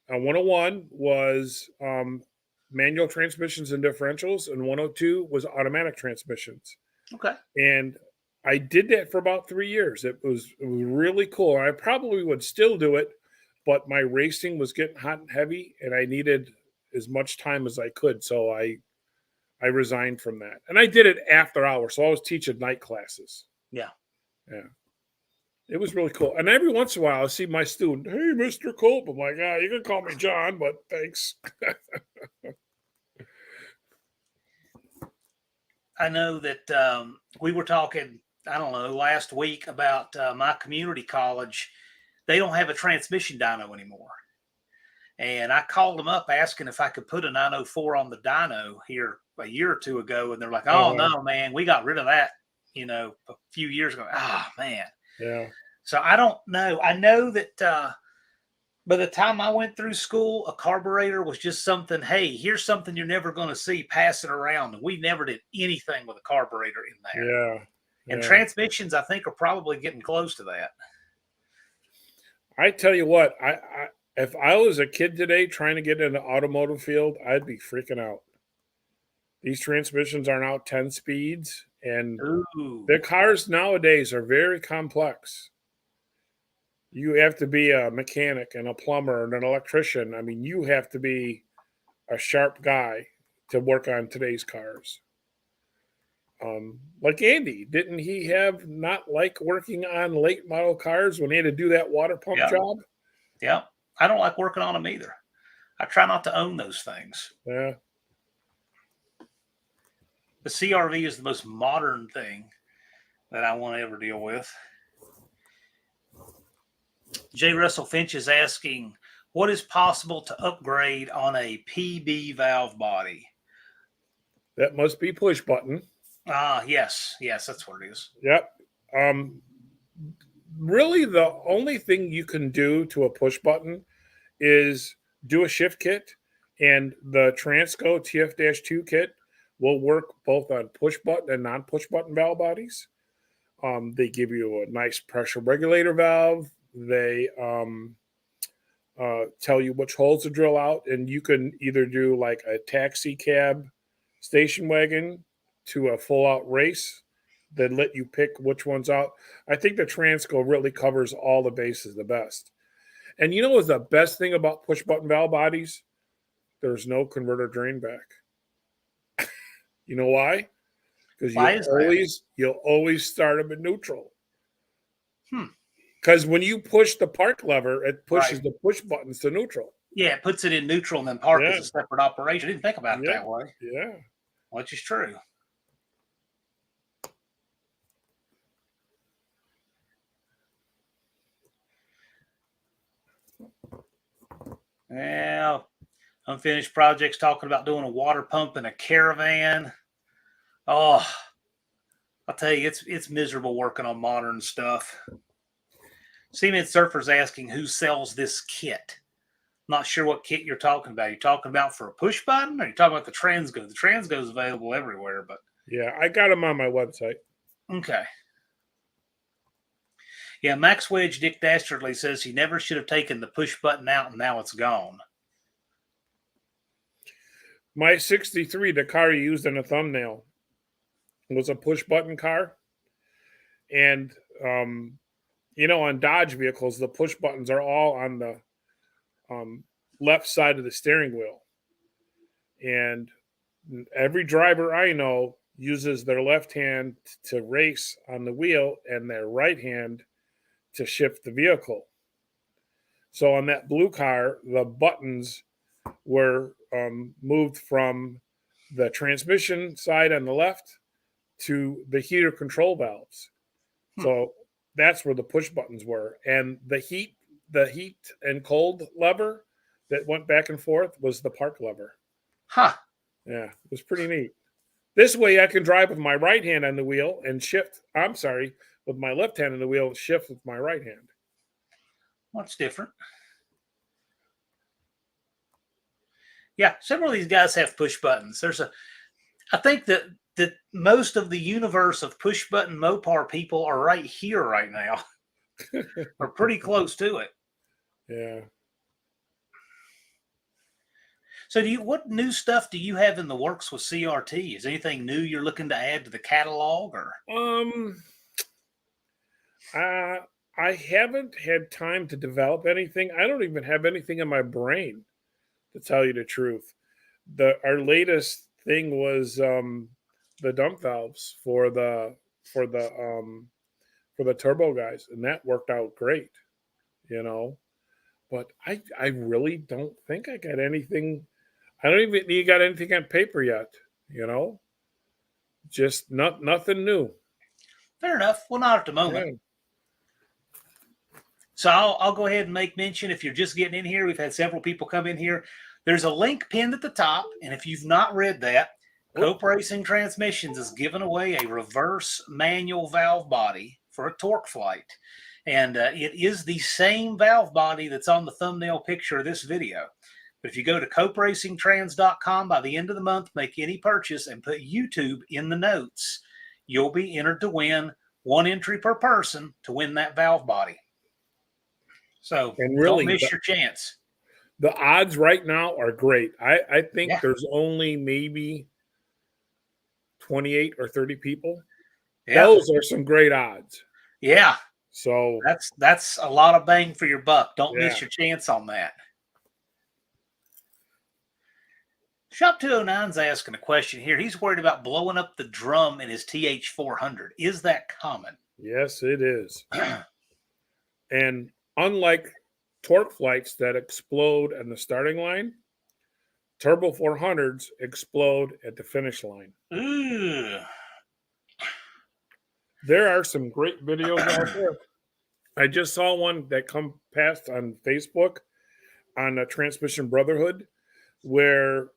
101 was manual transmissions and differentials, and 102 was automatic transmissions. Okay. And I did that for about 3 years. It was really cool. I probably would still do it, but my racing was getting hot and heavy, and I needed as much time as I could. So I resigned from that. And I did it after hours. So I was teaching night classes. Yeah. Yeah. It was really cool. And every once in a while, I see my student, hey, Mr. Culp. I'm like, you can call me John, but thanks. I know that we were talking I don't know, last week about my community college. They don't have a transmission dyno anymore. And I called them up asking if I could put a 904 on the dyno here a year or two ago. And they're like, oh, no, man, we got rid of that, a few years ago. Oh, man. Yeah. So I don't know. I know that by the time I went through school, a carburetor was just something, hey, here's something you're never going to see passing around. And we never did anything with a carburetor in there. Yeah. And transmissions, I think, are probably getting close to that. I tell you what, if I was a kid today trying to get in the automotive field, I'd be freaking out. These transmissions are now 10 speeds, and the cars nowadays are very complex. You have to be a mechanic and a plumber and an electrician. I mean, you have to be a sharp guy to work on today's cars. Like Andy, didn't he have not like working on late model cars when he had to do that water pump job? Yeah. I don't like working on them either. I try not to own those things. Yeah. The CRV is the most modern thing that I want to ever deal with. J. Russell Finch is asking, what is possible to upgrade on a PB valve body? That must be push button. Yes, that's what it is. Yep. Really, the only thing you can do to a push button is do a shift kit, and the Transco TF-2 kit will work both on push button and non-push button valve bodies. They give you a nice pressure regulator valve. They tell you which holes to drill out, and you can either do like a taxi cab station wagon to a full-out race that let you pick which one's out. I think the Transco really covers all the bases the best. And you know what's the best thing about push-button valve bodies? There's no converter drain back. You know why? Because you'll always start them in neutral. Because when you push the park lever, it pushes the push buttons to neutral. Yeah, it puts it in neutral, and then park is a separate operation. I didn't think about it that way. Yeah. Which is true. Well, unfinished projects talking about doing a water pump in a caravan. Oh, I'll tell you, it's miserable working on modern stuff. Cement Surfer's asking who sells this kit. Not sure what kit you're talking about. You're talking about for a push button, or you're talking about the Transgo? The Transgo is available everywhere, but yeah, I got them on my website. Okay. Yeah, Max Wedge Dick Dastardly says he never should have taken the push button out, and now it's gone. My 63, the car you used in a thumbnail, was a push button car. And, on Dodge vehicles, the push buttons are all on the left side of the steering wheel. And every driver I know uses their left hand to race on the wheel and their right hand to shift the vehicle. So on that blue car, the buttons were moved from the transmission side on the left to the heater control valves. So that's where the push buttons were. And the heat and cold lever that went back and forth was the park lever. Huh. Yeah, it was pretty neat. This way I can drive with my right hand on the wheel and shift. With my left hand on the wheel, shift with my right hand. What's different? Yeah, several of these guys have push buttons. I think that most of the universe of push button Mopar people are right here right now. Or pretty close to it. Yeah. So what new stuff do you have in the works with CRT? Is anything new you're looking to add to the catalog, or? I haven't had time to develop anything. I don't even have anything in my brain, to tell you the truth. Our latest thing was the dump valves for the turbo guys, and that worked out great, But I really don't think I got anything. I don't even think you got anything on paper yet, Just nothing new. I Fair enough. Well, not at the moment. Yeah. So I'll go ahead and make mention. If you're just getting in here, we've had several people come in here. There's a link pinned at the top, and if you've not read that, Cope Racing Transmissions is giving away a reverse manual valve body for a torque flight. And it is the same valve body that's on the thumbnail picture of this video. But if you go to coperacingtrans.com by the end of the month, make any purchase and put YouTube in the notes, you'll be entered to win one entry per person to win that valve body. So And really, don't miss your chance. The odds right now are great. I think Yeah. there's only maybe 28 or 30 people. Yeah. Those are some great odds. Yeah. So that's a lot of bang for your buck. Don't Yeah. miss your chance on that. Shop 209's asking a question here. He's worried about blowing up the drum in his TH400. Is that common? yes, it is. And unlike torque flights that explode in the starting line, turbo 400s explode at the finish line. Ooh. There are some great videos out there. I just saw one that come past on Facebook on a Transmission Brotherhood where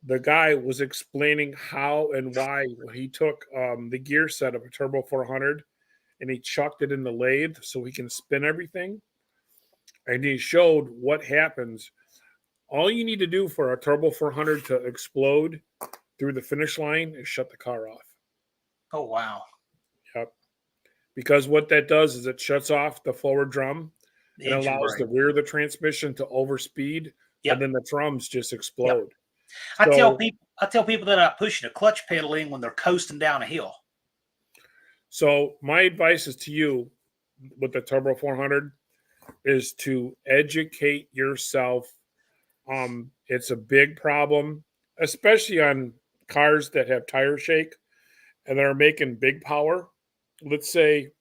the guy was explaining how and why he took the gear set of a turbo 400 and he chucked it in the lathe so he can spin everything. And he showed what happens. All you need to do for a turbo 400 to explode through the finish line is shut the car off. Oh, wow. Yep. Because what that does is it shuts off the forward drum and allows the rear of the transmission to overspeed, and then the drums just explode. Yep. I tell people that I'm pushing a clutch pedal in when they're coasting down a hill. So my advice is to you with the turbo 400 is to educate yourself. It's a big problem, especially on cars that have tire shake and that are making big power. Let's say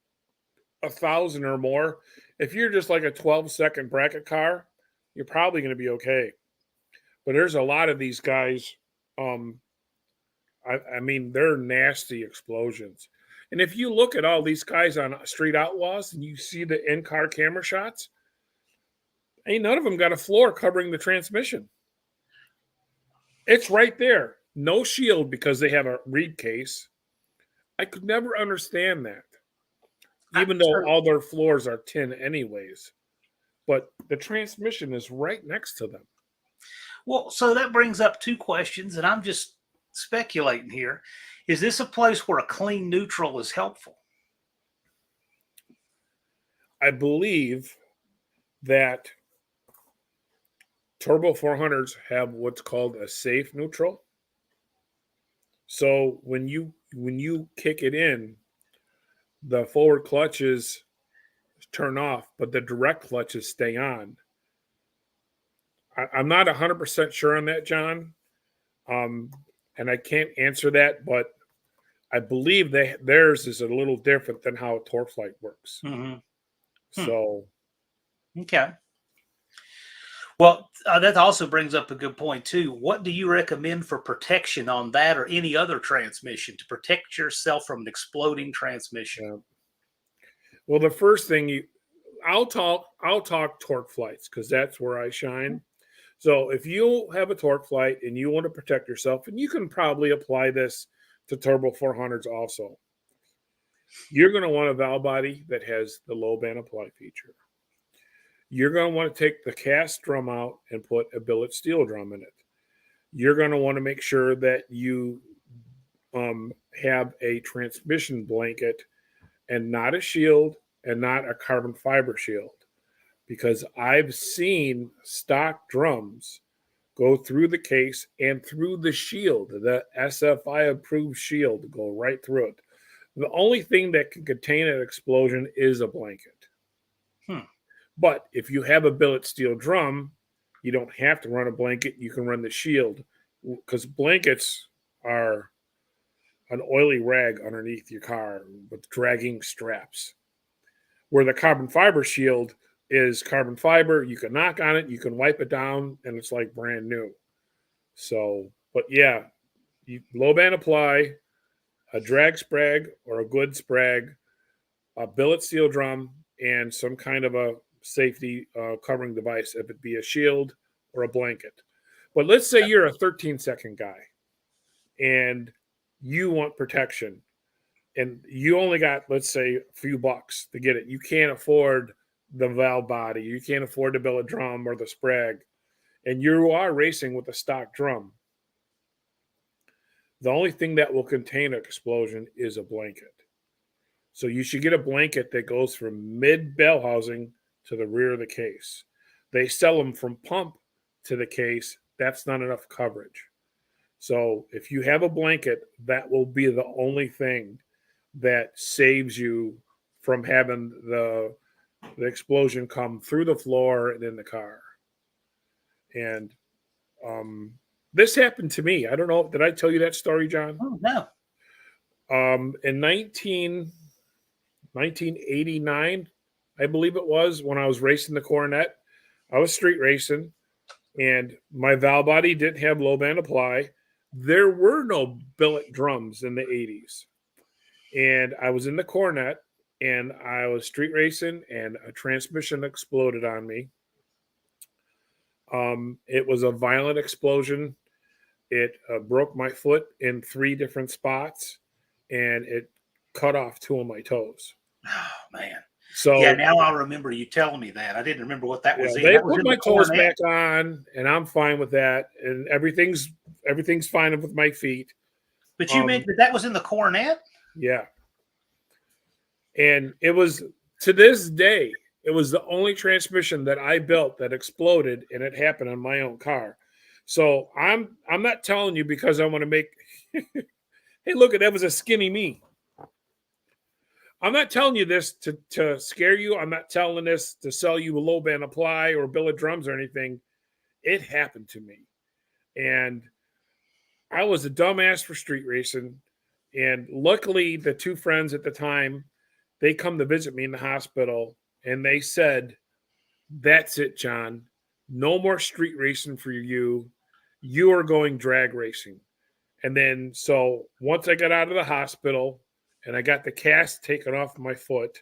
1,000 or more. If you're just like a 12-second bracket car, you're probably going to be okay. But there's a lot of these guys. I mean, they're nasty explosions. And if you look at all these guys on Street Outlaws and you see the in-car camera shots, ain't none of them got a floor covering the transmission. It's right there. No shield because they have a reed case. I could never understand that. Even though all their floors are tin anyways. But the transmission is right next to them. Well, so that brings up two questions, and I'm just speculating here. Is this a place where a clean neutral is helpful? I believe that turbo 400s have what's called a safe neutral. So when you kick it in, the forward clutches turn off, but the direct clutches stay on. I'm not 100% sure on that, John, and I can't answer that, but I believe theirs is a little different than how a torque flight works. Mm-hmm. So, okay. Well, that also brings up a good point too. What do you recommend for protection on that or any other transmission to protect yourself from an exploding transmission? yeah. Well, the first thing I'll talk torque flights because that's where I shine. So if you have a torque flight and you want to protect yourself, and you can probably apply this to turbo 400s also, you're going to want a valve body that has the low band apply feature. You're going to want to take the cast drum out and put a billet steel drum in it. You're going to want to make sure that you have a transmission blanket and not a shield and not a carbon fiber shield. Because I've seen stock drums go through the case and through the shield, the SFI approved shield, go right through it. The only thing that can contain an explosion is a blanket. But if you have a billet steel drum, you don't have to run a blanket. You can run the shield because blankets are an oily rag underneath your car with dragging straps. Where the carbon fiber shield is carbon fiber. You can knock on it, you can wipe it down, and it's like brand new. So, but yeah, low band apply, a drag sprag or a good sprag, a billet steel drum, and some kind of a safety covering device, if it be a shield or a blanket. But let's say you're a 13-second guy and you want protection and you only got, let's say, a few bucks to get it. You can't afford the valve body. You can't afford the billet drum or the sprag. And you are racing with a stock drum. The only thing that will contain an explosion is a blanket. So you should get a blanket that goes from mid-bell housing to the rear of the case. They sell them from pump to the case. That's not enough coverage. So if you have a blanket, that will be the only thing that saves you from having the explosion come through the floor and in the car. And this happened to me. I don't know. Did I tell you that story, John? Oh, no. In 1989, I believe it was, when I was racing the Coronet. I was street racing, and my valve body didn't have low band apply. There were no billet drums in the 80s. And I was in the Coronet, and I was street racing, and a transmission exploded on me. It was a violent explosion. It broke my foot in 3 different spots, and it cut off 2 of my toes. Oh, man. So yeah, now I remember you telling me that. I didn't remember what that was. They that was put my toes back on, and I'm fine with that, and everything's fine with my feet. But you meant that was in the Coronet? Yeah. And it was, to this day, it was the only transmission that I built that exploded, and it happened on my own car. So I'm not telling you because I want to make hey, look, that was a skinny me. I'm not telling you this to scare you. I'm not telling this to sell you a low band apply or billet drums or anything. It happened to me. And I was a dumbass for street racing. And luckily, the 2 friends at the time, they come to visit me in the hospital, and they said, "That's it, John. No more street racing for you. You are going drag racing." And then, so once I got out of the hospital and I got the cast taken off my foot,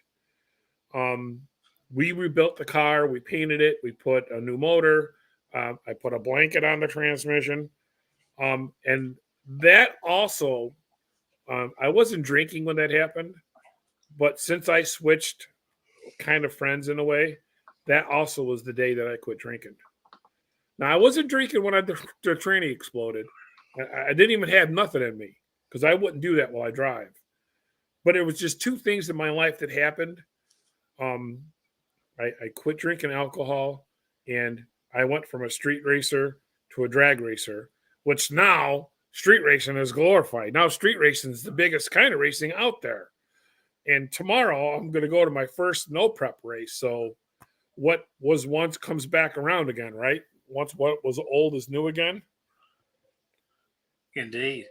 we rebuilt the car. We painted it. We put a new motor. I put a blanket on the transmission. And that also, I wasn't drinking when that happened. But since I switched kind of friends in a way, that also was the day that I quit drinking. Now, I wasn't drinking when the tranny exploded. I didn't even have nothing in me because I wouldn't do that while I drive. But it was just 2 things in my life that happened. I quit drinking alcohol, and I went from a street racer to a drag racer, which now street racing is glorified. Now street racing is the biggest kind of racing out there. And tomorrow I'm going to go to my first no prep race. So what was once comes back around again, right? Once what was old is new again. Indeed.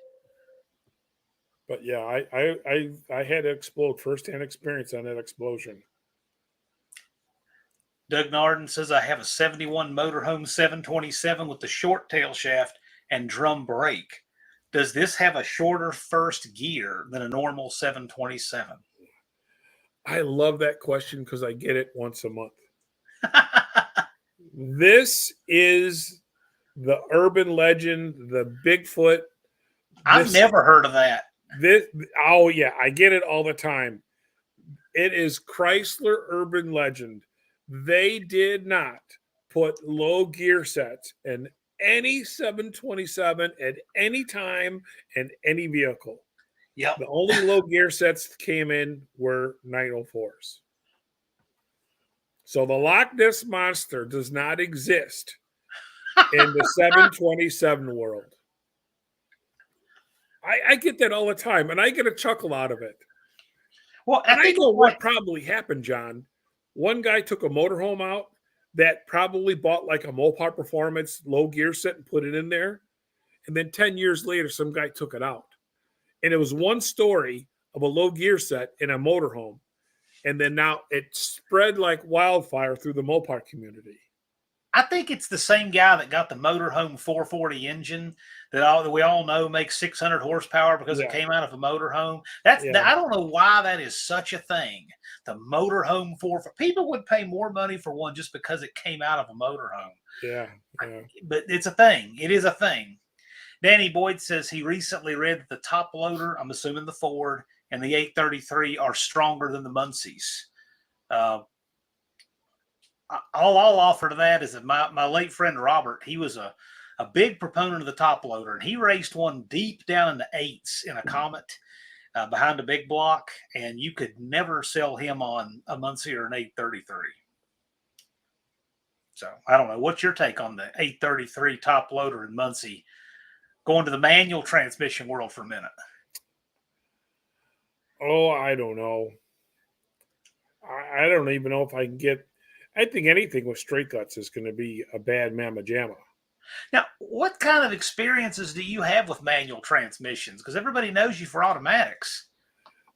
But yeah, I had to explode, firsthand experience on that explosion. Doug Narden says, I have a 71 motorhome 727 with the short tail shaft and drum brake. Does this have a shorter first gear than a normal 727? I love that question because I get it once a month. This is the urban legend, the Bigfoot. I've never heard of that. Oh, yeah, I get it all the time. It is Chrysler urban legend. They did not put low gear sets in any 727 at any time in any vehicle. Yep. The only low gear sets that came in were 904s. So the Loch Ness Monster does not exist in the 727 world. I get that all the time, and I get a chuckle out of it. Well, and I know what probably happened, John. One guy took a motorhome out that probably bought like a Mopar Performance low gear set and put it in there. And then 10 years later, some guy took it out. And it was one story of a low gear set in a motorhome. And then now it spread like wildfire through the Mopar community. I think it's the same guy that got the motorhome 440 engine that we all know makes 600 horsepower because it Yeah, came out of a motorhome. yeah, I don't know why that is such a thing. The motorhome 440. People would pay more money for one just because it came out of a motorhome. yeah, yeah. But it's a thing. It is a thing. Danny Boyd says he recently read that the top loader, I'm assuming the Ford, and the 833 are stronger than the Muncies. All I'll offer to that is that my late friend Robert, he was a big proponent of the top loader, and he raced one deep down in the eights in a Comet behind a big block, and you could never sell him on a Muncie or an 833. So I don't know. What's your take on the 833 top loader in Muncie? Going to the manual transmission world for a minute. Oh, I don't know. I don't even know if I can get. I think anything with straight guts is going to be a bad mamma jamma. Now, what kind of experiences do you have with manual transmissions? Because everybody knows you for automatics.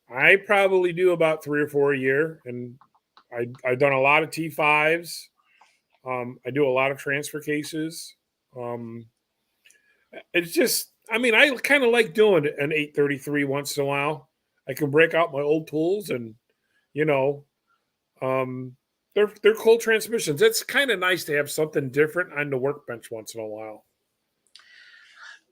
I probably do about 3 or 4 a year, and I've done a lot of T5s. I do a lot of transfer cases. It's just, I mean, I kind of like doing an 833 once in a while. I can break out my old tools, and you know, um, they're cool transmissions. It's kind of nice to have something different on the workbench once in a while.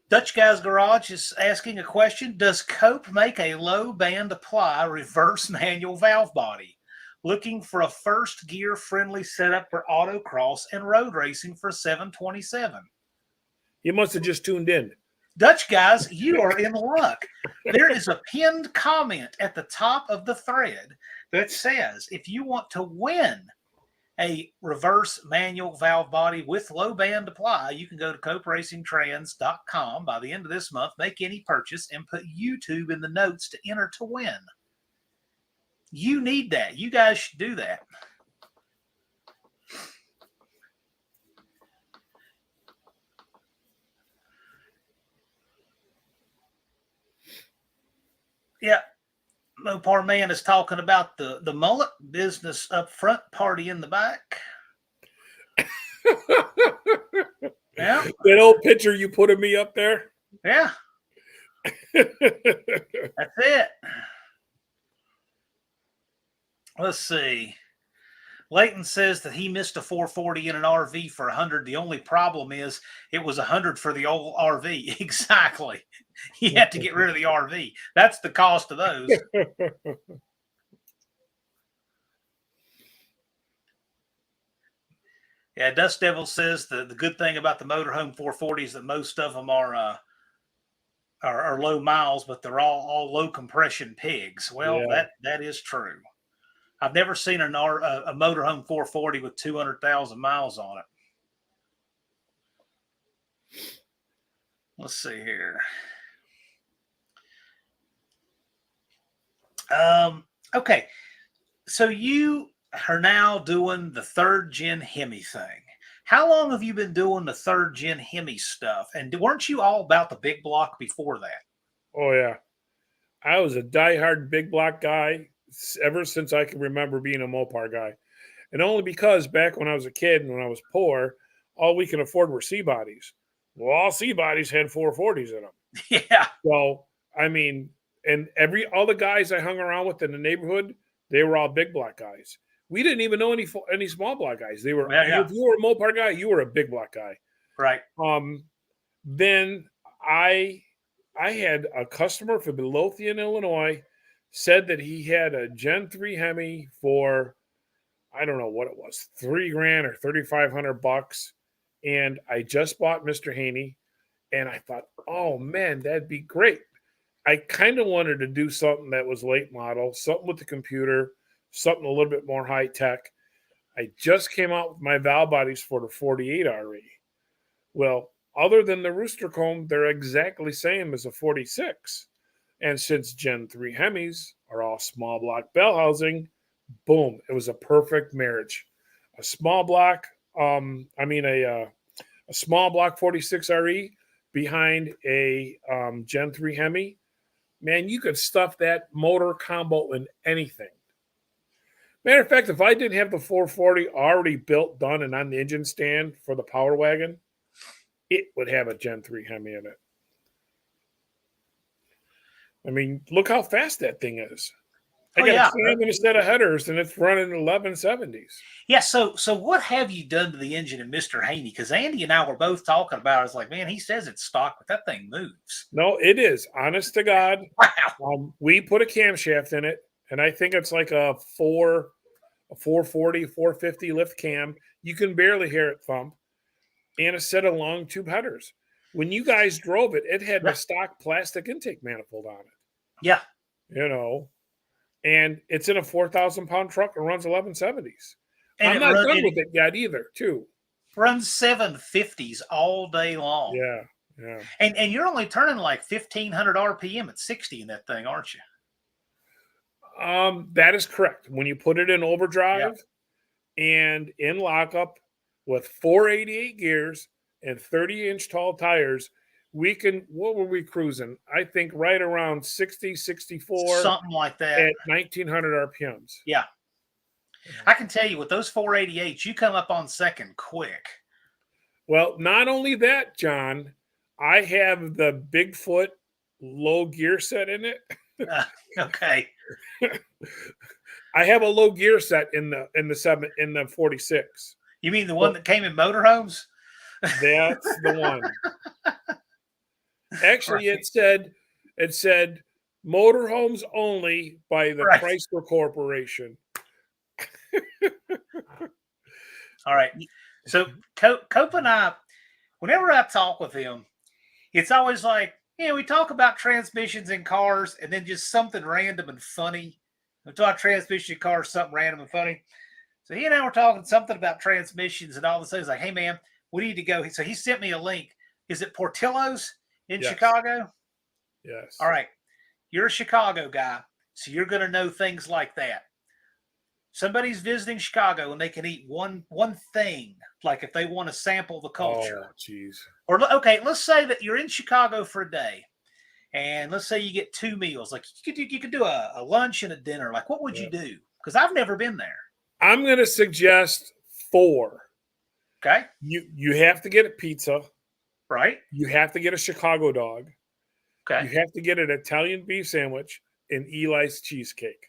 Dutch Guy's Garage is asking a question. Does Cope make a low band apply reverse manual valve body? Looking for a first gear friendly setup for autocross and road racing for 727. You must have just tuned in. Dutch Guys, you are in luck. There is a pinned comment at the top of the thread that says if you want to win a reverse manual valve body with low band apply, you can go to coperacingtrans.com by the end of this month, make any purchase, and put YouTube in the notes to enter to win. You need that. You guys should do that. Yeah. Mopar Man is talking about the mullet business up front, party in the back. Yeah. That old picture you put of me up there. Yeah. That's it. Let's see. Leighton says that he missed a 440 in an RV for 100. The only problem is it was 100 for the old RV. Exactly. He had to get rid of the RV. That's the cost of those. Yeah, Dust Devil says the good thing about the motorhome 440 is that most of them are low miles, but they're all low compression pigs. Well, Yeah. that is true. I've never seen a motorhome 440 with 200,000 miles on it. Let's see here. Okay, so you are now doing the third gen Hemi thing. How long have you been doing the third gen Hemi stuff? And weren't you all about the big block before that? Oh yeah, I was a diehard big block guy ever since I can remember being a Mopar guy, and only because back when I was a kid and when I was poor, all we could afford were C bodies. Well, all C bodies had 440s in them. Yeah. So I mean, and all the guys I hung around with in the neighborhood, they were all big block guys. We didn't even know any small block guys. They were Yeah. If you were a Mopar guy, you were a big block guy. Right. Then I had a customer from Midlothian, Illinois, said that he had a Gen 3 Hemi for, I don't know what it was, $3,000 or $3,500. And I just bought Mr. Haney, and I thought, oh man, that'd be great. I kind of wanted to do something that was late model, something with the computer, something a little bit more high tech. I just came out with my valve bodies for the 48 RE. Well, other than the rooster comb, they're exactly the same as a 46. And since Gen 3 Hemis are all small block bell housing, boom, it was a perfect marriage. A small block, a small block 46 RE behind a Gen 3 Hemi. Man, you could stuff that motor combo in anything. Matter of fact, if I didn't have the 440 already built, done, and on the engine stand for the Power Wagon, it would have a Gen 3 Hemi in it. I mean, look how fast that thing is. I Oh got a yeah, cam and a set of headers, and it's running 1170s. yeah. So what have you done to the engine in Mister Haney? Because Andy and I were both talking about it. It's like, man, he says it's stock, but that thing moves. No, it is. Honest to God, Wow. we put a camshaft in it, and I think it's like a 440, 450 lift cam. You can barely hear it thump, and a set of long tube headers. When you guys drove it, it had Yeah. the stock plastic intake manifold on it. Yeah. You know, and it's in a 4,000-pound truck and runs 1170s. And I'm not done with it yet either, too. Runs 750s all day long. Yeah, yeah. And you're only turning like 1,500 RPM at 60 in that thing, aren't you? That is correct. When you put it in overdrive and in lockup with 488 gears and 30-inch tall tires, we can, what were we cruising? I think right around 60, 64 Something like that. at 1,900 RPMs. Yeah. I can tell you with those 488s, you come up on second quick. Well, not only that, John, I have the Bigfoot low gear set in it. Okay. I have a low gear set in the 46. You mean the one that came in motorhomes? That's the one. Actually, Right. it said motorhomes only by the Right. Chrysler Corporation. All right. So Cope and I, whenever I talk with him, it's always like, we talk about transmissions in cars and then just something random and funny. We talk transmission in cars, something random and funny. So he and I were talking something about transmissions and all this things. Like, hey man, we need to go. So he sent me a link. Is it Portillo's in Chicago? Yes. All right. You're a Chicago guy, so you're going to know things like that. Somebody's visiting Chicago and they can eat one thing, like if they want to sample the culture. Oh, jeez. Or okay, let's say that you're in Chicago for a day, and let's say you get 2 meals. Like you could do a lunch and a dinner. Like what would you do? Because I've never been there. I'm going to suggest 4. Okay. You have to get a pizza. Right. You have to get a Chicago dog. Okay. You have to get an Italian beef sandwich and Eli's cheesecake.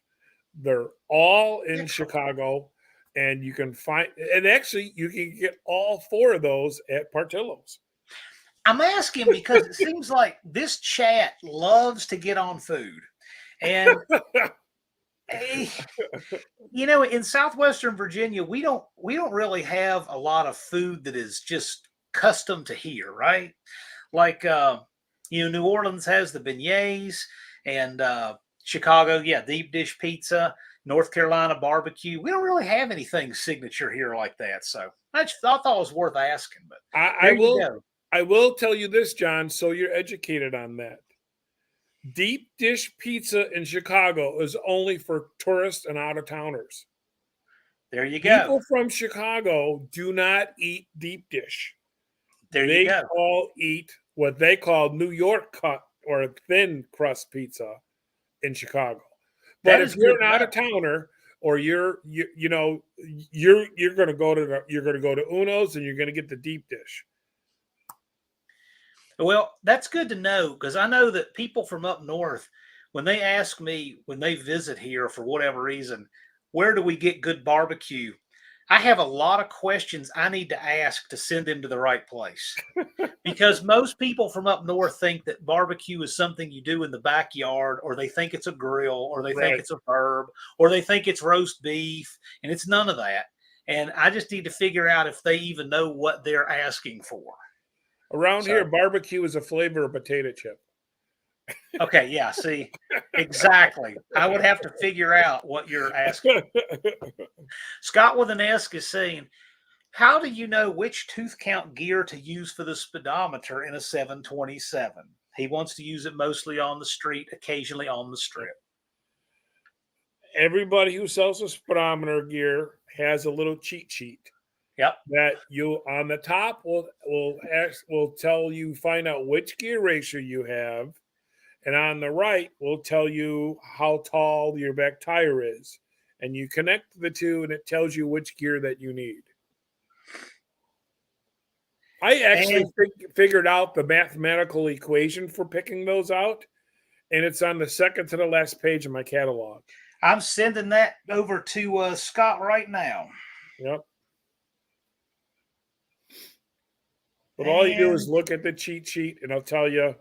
They're all in Chicago, and you can find, and actually you can get all 4 of those at Portillo's. I'm asking because it seems like this chat loves to get on food. And in Southwestern Virginia, we don't really have a lot of food that is just custom to here, right? Like New Orleans has the beignets, and Chicago, deep dish pizza. North Carolina barbecue. We don't really have anything signature here like that. So I thought it was worth asking. But I will tell you this, John, so you're educated on that. Deep dish pizza in Chicago is only for tourists and out-of-towners. There you go. People from Chicago do not eat deep dish. They all eat what they call New York cut or thin crust pizza in Chicago. But if you're an out-of-towner or you're going to go to Uno's and you're going to get the deep dish. Well, that's good to know because I know that people from up north, when they ask me when they visit here for whatever reason, where do we get good barbecue? I have a lot of questions I need to ask to send them to the right place. Because most people from up north think that barbecue is something you do in the backyard, or they think it's a grill, or they think it's a verb, or they think it's roast beef, and it's none of that. And I just need to figure out if they even know what they're asking for. Around here, barbecue is a flavor of potato chip. Okay, yeah, see, exactly. I would have to figure out what you're asking. Scott with an S is saying, how do you know which tooth count gear to use for the speedometer in a 727? He wants to use it mostly on the street, occasionally on the strip. Everybody who sells a speedometer gear has a little cheat sheet. Yep. That you on the top will tell you, find out which gear ratio you have, and on the right will tell you how tall your back tire is, and you connect the two, and it tells you which gear that you need. I actually figured out the mathematical equation for picking those out, and it's on the second to the last page of my catalog. I'm sending that over to Scott right now. Yep. But all you do is look at the cheat sheet, and I'll tell you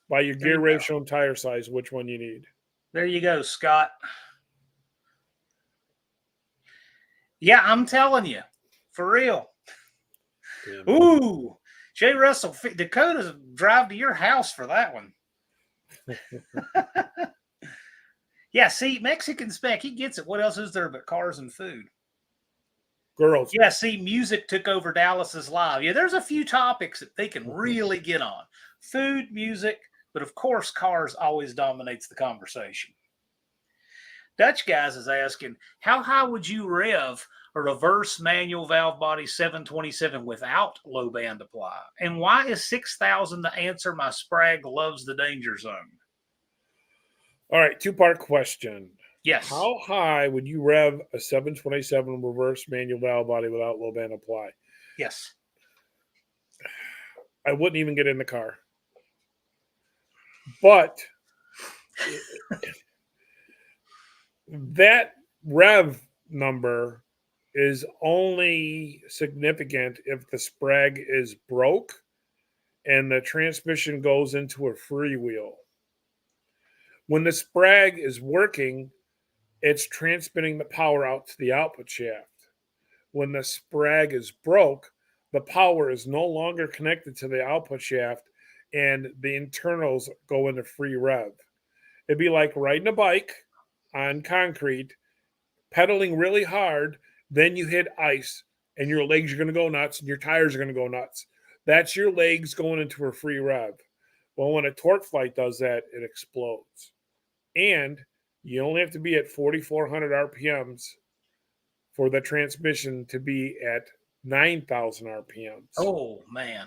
by your gear ratio and tire size which one you need. There you go, Scott. Yeah, I'm telling you, for real. Yeah, ooh, Jay Russell, Dakota's drive to your house for that one. Yeah, see, Mexican Spec, he gets it. What else is there but cars and food? Girls. Yeah, see, music took over Dallas's live. Yeah, there's a few topics that they can really get on. Food, music, but of course, cars always dominates the conversation. Dutch Guys is asking, how high would you rev a reverse manual valve body 727 without low band apply? And why is 6,000 the answer? My sprag loves the danger zone. All right, two-part question. Yes. How high would you rev a 727 reverse manual valve body without low band apply? Yes. I wouldn't even get in the car. But that rev number is only significant if the sprag is broke and the transmission goes into a freewheel. When the sprag is working, it's transmitting the power out to the output shaft. When the sprag is broke, the power is no longer connected to the output shaft and the internals go into free rev. It'd be like riding a bike on concrete, pedaling really hard, then you hit ice and your legs are going to go nuts and your tires are going to go nuts. That's your legs going into a free rev. Well, when a torque flight does that, it explodes. And you only have to be at 4,400 RPMs for the transmission to be at 9,000 RPMs. Oh, man.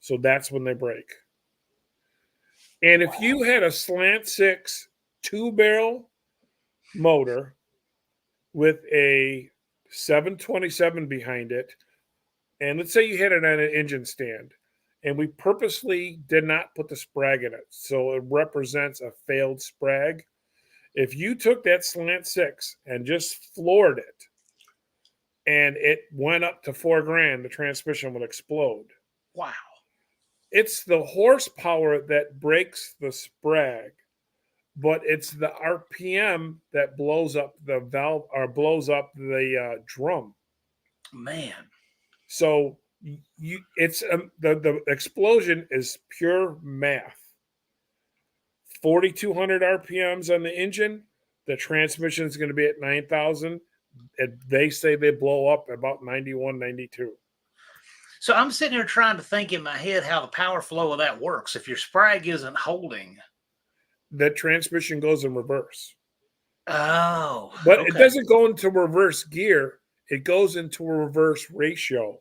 So that's when they break. And if you had a slant six 2-barrel motor with a 727 behind it, and let's say you had it on an engine stand, and we purposely did not put the sprag in it, so it represents a failed sprag. If you took that slant six and just floored it, and it went up to $4,000, the transmission would explode. Wow. It's the horsepower that breaks the sprag, but it's the RPM that blows up the valve or blows up the drum. Man. So it's the explosion is pure math. 4,200 RPMs on the engine, the transmission is going to be at 9,000. And they say they blow up about 91, 92. So I'm sitting here trying to think in my head how the power flow of that works. If your sprag isn't holding, the transmission goes in reverse. Oh. But okay. It doesn't go into reverse gear. It goes into a reverse ratio.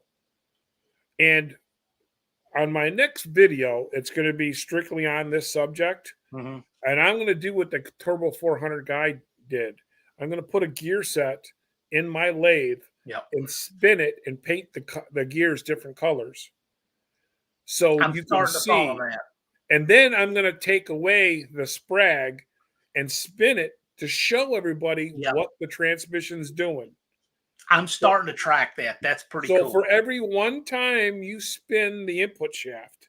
And on my next video, it's going to be strictly on this subject. Mm-hmm. And I'm going to do what the Turbo 400 guy did. I'm going to put a gear set in my lathe and spin it and paint the gears different colors. So you can see. And then I'm going to take away the sprag and spin it to show everybody what the transmission's doing. I'm starting to track that. That's pretty cool. So for every one time you spin the input shaft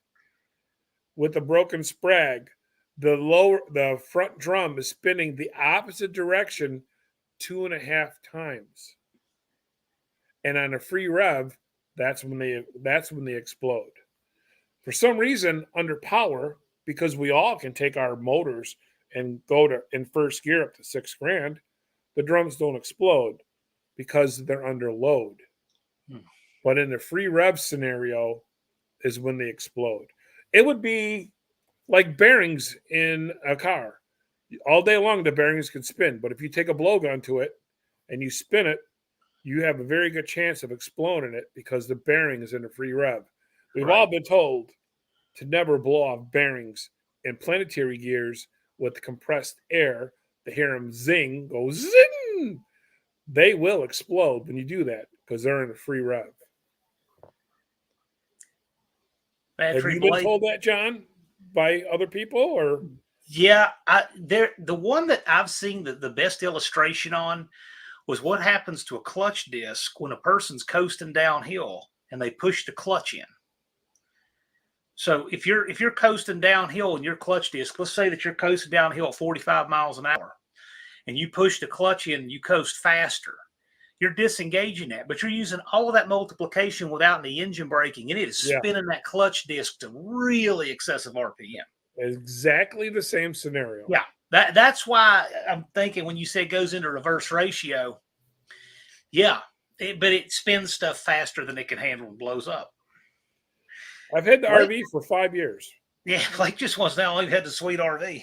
with a broken sprag, the front drum is spinning the opposite direction 2.5 times. And on a free rev, that's when they explode. For some reason, under power, because we all can take our motors and go in first gear up to $6,000, the drums don't explode because they're under load. But in the free rev scenario is when they explode. It would be like bearings in a car. All day long, the bearings can spin. But if you take a blowgun to it and you spin it, you have a very good chance of exploding it because the bearing is in a free rev. We've all been told to never blow off bearings in planetary gears with compressed air. To hear them zing, go zing. they will explode when you do that because they're in a free rev. Have Battery you been blade. told that, John, by other people or? Yeah, the one that I've seen the best illustration on was what happens to a clutch disc when a person's coasting downhill and they push the clutch in. So if you're coasting downhill and your clutch disc, let's say that you're coasting downhill at 45 miles an hour and you push the clutch in and you coast faster, you're disengaging that, but you're using all of that multiplication without any engine braking, and it is Yeah, spinning that clutch disc to really excessive RPM. exactly the same scenario. Yeah, that's why I'm thinking when you say it goes into reverse ratio, yeah, but it spins stuff faster than it can handle and blows up. I've had the Blake, RV for 5 years. yeah, Blake just wants to know we've had the sweet RV.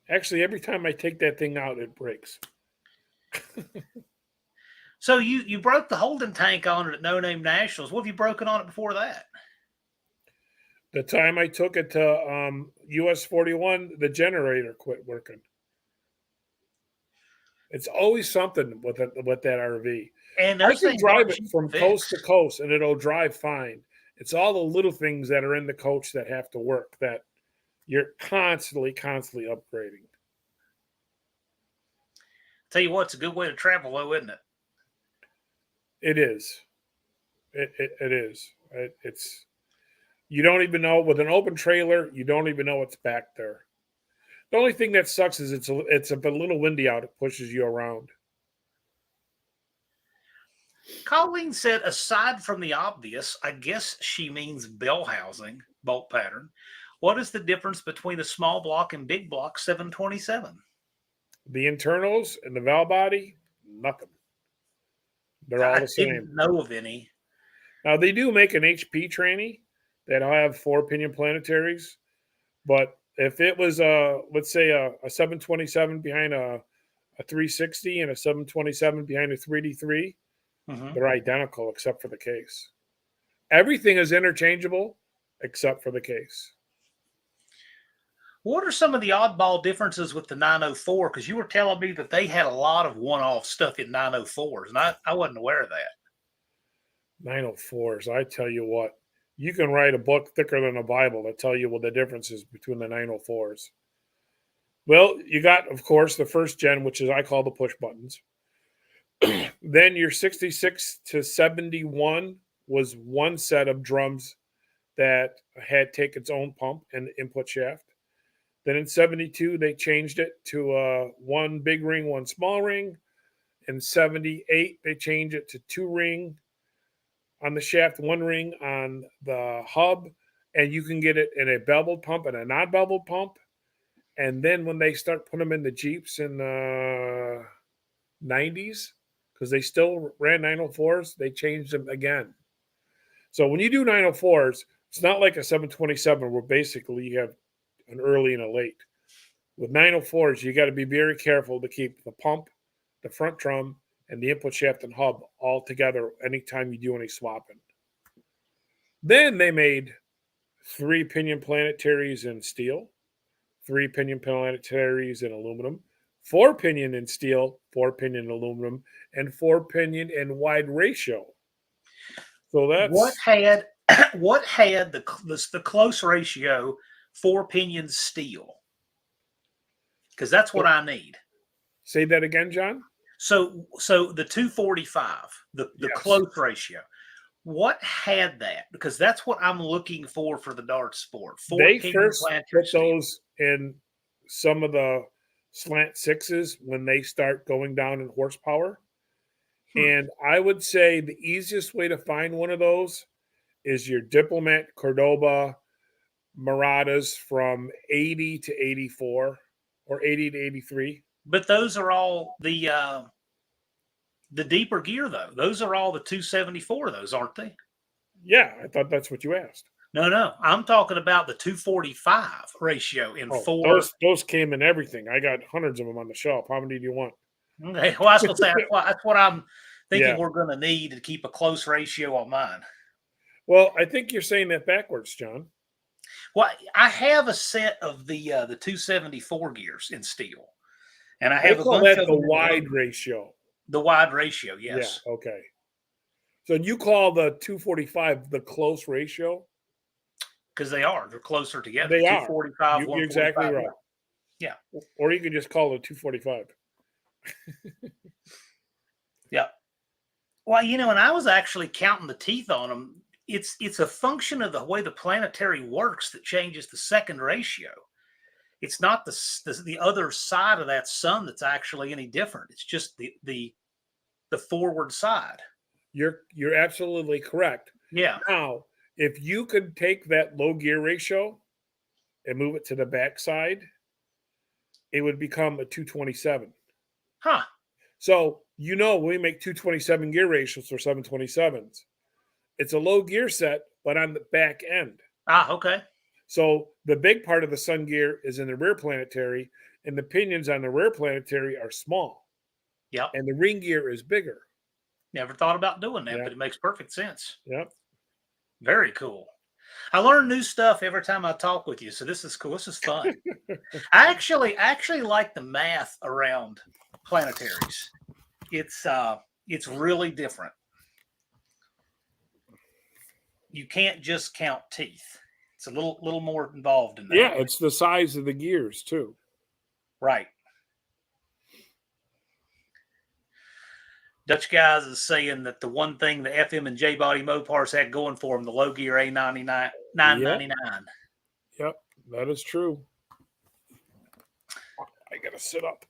Actually, every time I take that thing out, it breaks. So you broke the holding tank on it at No Name Nationals. What have you broken on it before that? The time I took it to US 41, the generator quit working. It's always something with that RV. And I those can things drive aren't it cheap from to coast to fix. coast and it'll drive fine. It's all the little things that are in the coach that have to work that you're constantly upgrading. Tell you what, it's a good way to travel, though, isn't it? It is. It is. It's you don't even know with an open trailer. You don't even know what's back there. The only thing that sucks is it's a little windy out. It pushes you around. Colleen said, aside from the obvious, I guess she means bell housing, bolt pattern. What is the difference between a small block and big block 727? The internals and the valve body, nothing. They're all I the same. didn't know of any. Now they do make an HP tranny that'll have 4 pinion planetaries, but if it was let's say a 727 behind a 360 and a 727 behind a 3D3, Mm-hmm. they're identical except for the case. Everything is interchangeable except for the case. What are some of the oddball differences with the 904? Because you were telling me that they had a lot of one-off stuff in 904s, and I wasn't aware of that. 904s, I tell you what, you can write a book thicker than a Bible that tell you what the differences between the 904s. Well, you got, of course, the first gen, which is I call the push buttons. Then your 66 to 71 was one set of drums that had take its own pump and input shaft. Then in 72, they changed it to one big ring, one small ring. In 78, they changed it to 2 ring on the shaft, 1 ring on the hub. And you can get it in a beveled pump and a non-beveled pump. And then when they start putting them in the Jeeps in the 90s, because they still ran 904s, they changed them again. So when you do 904s, it's not like a 727 where basically you have an early and a late. With 904s, you got to be very careful to keep the pump, the front drum, and the input shaft and hub all together anytime you do any swapping. Then they made 3 pinion planetaries in steel, 3 pinion planetaries in aluminum, 4 pinion in steel, 4 pinion in aluminum, and 4 pinion in wide ratio. So What that's had the close ratio 4 pinions steel? Because that's what I need. Say that again, John. So the 245, the Yes. close ratio. What had that? Because that's what I'm looking for the Dart Sport. 4 They pinion first planetary put steel. those in some of the slant sixes when they start going down in horsepower. And I would say the easiest way to find one of those is your Diplomat Cordoba Muratas from 80 to 84 or 80 to 83. But those are all the deeper gear, though. Those are all the 274, those, aren't they? Yeah, I thought that's what you asked. No. I'm talking about the 245 ratio in 4. Those came in everything. I got hundreds of them on the shelf. How many do you want? Okay. Well, I was going to say, that's what I'm thinking Yeah. we're going to need to keep a close ratio on mine. Well, I think you're saying that backwards, John. Well, I have a set of the 274 gears in steel, and I They have a call bunch that of the them in wide aluminum. ratio. The wide ratio, Yeah. yes. Okay. So you call the 245 the close ratio? Because they're closer together. They are. 245, You're exactly 145. right. Yeah. Or you could just call it 245. Yeah. Well, and I was actually counting the teeth on them. It's a function of the way the planetary works that changes the second ratio. It's not the other side of that sun that's actually any different. It's just the forward side. You're absolutely correct. Yeah. Now, if you could take that low gear ratio and move it to the backside, it would become a 227. Huh. So, we make 227 gear ratios for 727s. It's a low gear set, but on the back end. Okay. So, the big part of the sun gear is in the rear planetary, and the pinions on the rear planetary are small, Yep. and the ring gear is bigger. Never thought about doing that, Yeah. but it makes perfect sense. Yep. Very cool. I learn new stuff every time I talk with you, so this is cool. This is fun. I actually like the math around planetaries. It's really different. You can't just count teeth. It's a little more involved in that. Yeah, it's the size of the gears too. Right. Dutch guys is saying that the one thing the FM and J body Mopars had going for them, the low gear A99 999. Yep, that is true. I gotta sit up.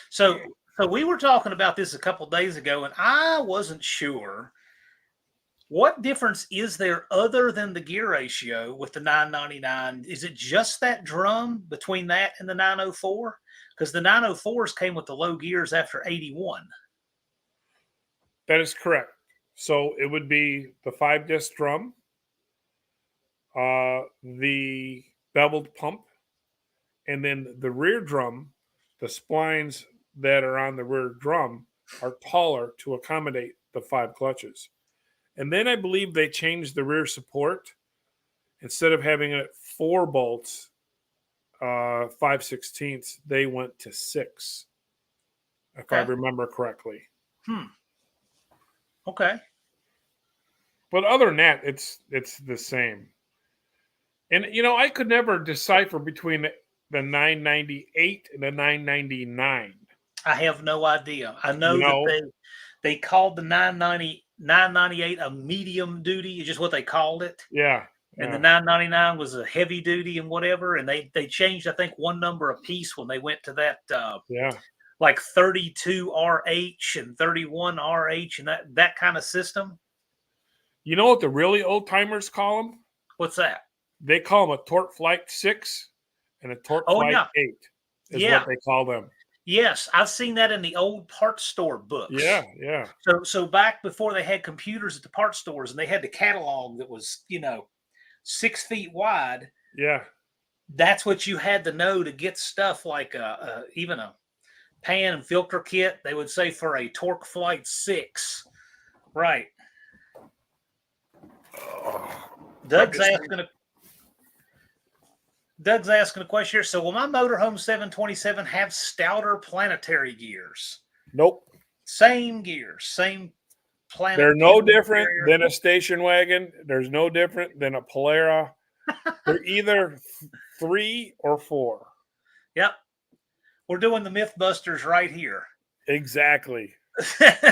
So we were talking about this a couple days ago, and I wasn't sure what difference is there other than the gear ratio with the 999. Is it just that drum between that and the 904? Because the 904s came with the low gears after 81. That is correct. So it would be the 5-disc drum, the beveled pump, and then the rear drum. The splines that are on the rear drum are taller to accommodate the 5 clutches. And then I believe they changed the rear support. Instead of having it 4 bolts, 5/16, they went to 6, if I Okay. remember correctly. Okay. But other than that, it's the same. And I could never decipher between the 998 and the 999. I have no idea. I You know that know, they called the 998 a medium duty, is just what they called it. yeah, And the yeah, 999 was a heavy duty and whatever. And they changed, I think, one number a piece when they went to that yeah. like 32 RH and 31 RH and that kind of system. You know what the really old timers call them? What's that? They call them a Torque Flight 6 and a Torque Oh Flight yeah. 8 is Yeah. what they call them. Yes, I've seen that in the old parts store books. Yeah, yeah. So back before they had computers at the parts stores and they had the catalog that was, 6 feet wide, Yeah. that's what you had to know to get stuff like even a pan and filter kit. They would say for a Torque Flight 6. Right. Doug's asking a question here. So will my motorhome 727 have stouter planetary gears? Nope. Same gears, same planet. They're no different than a station wagon. There's no different than a Polara. They're either 3 or 4. Yep. We're doing the Mythbusters right here. Exactly.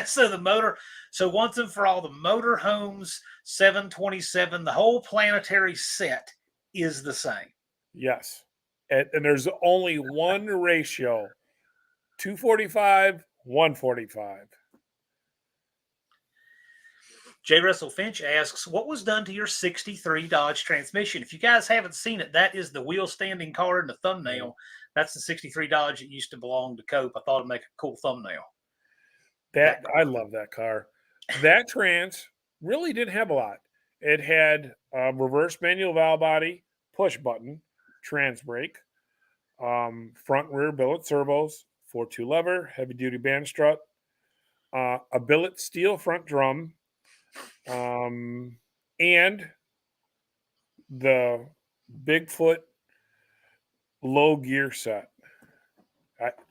So once and for all, the motorhomes 727, the whole planetary set is the same. Yes. And there's only one ratio, 245, 145. J. Russell Finch asks, what was done to your 63 Dodge transmission? If you guys haven't seen it, that is the wheel standing card in the thumbnail. That's the 63 Dodge that used to belong to Cope. I thought it'd make a cool thumbnail. I love that car. That trans really didn't have a lot. It had a reverse manual valve body, push button, trans brake, front rear billet servos, 4.2 lever, heavy duty band strut. a billet steel front drum, and the Bigfoot low gear set.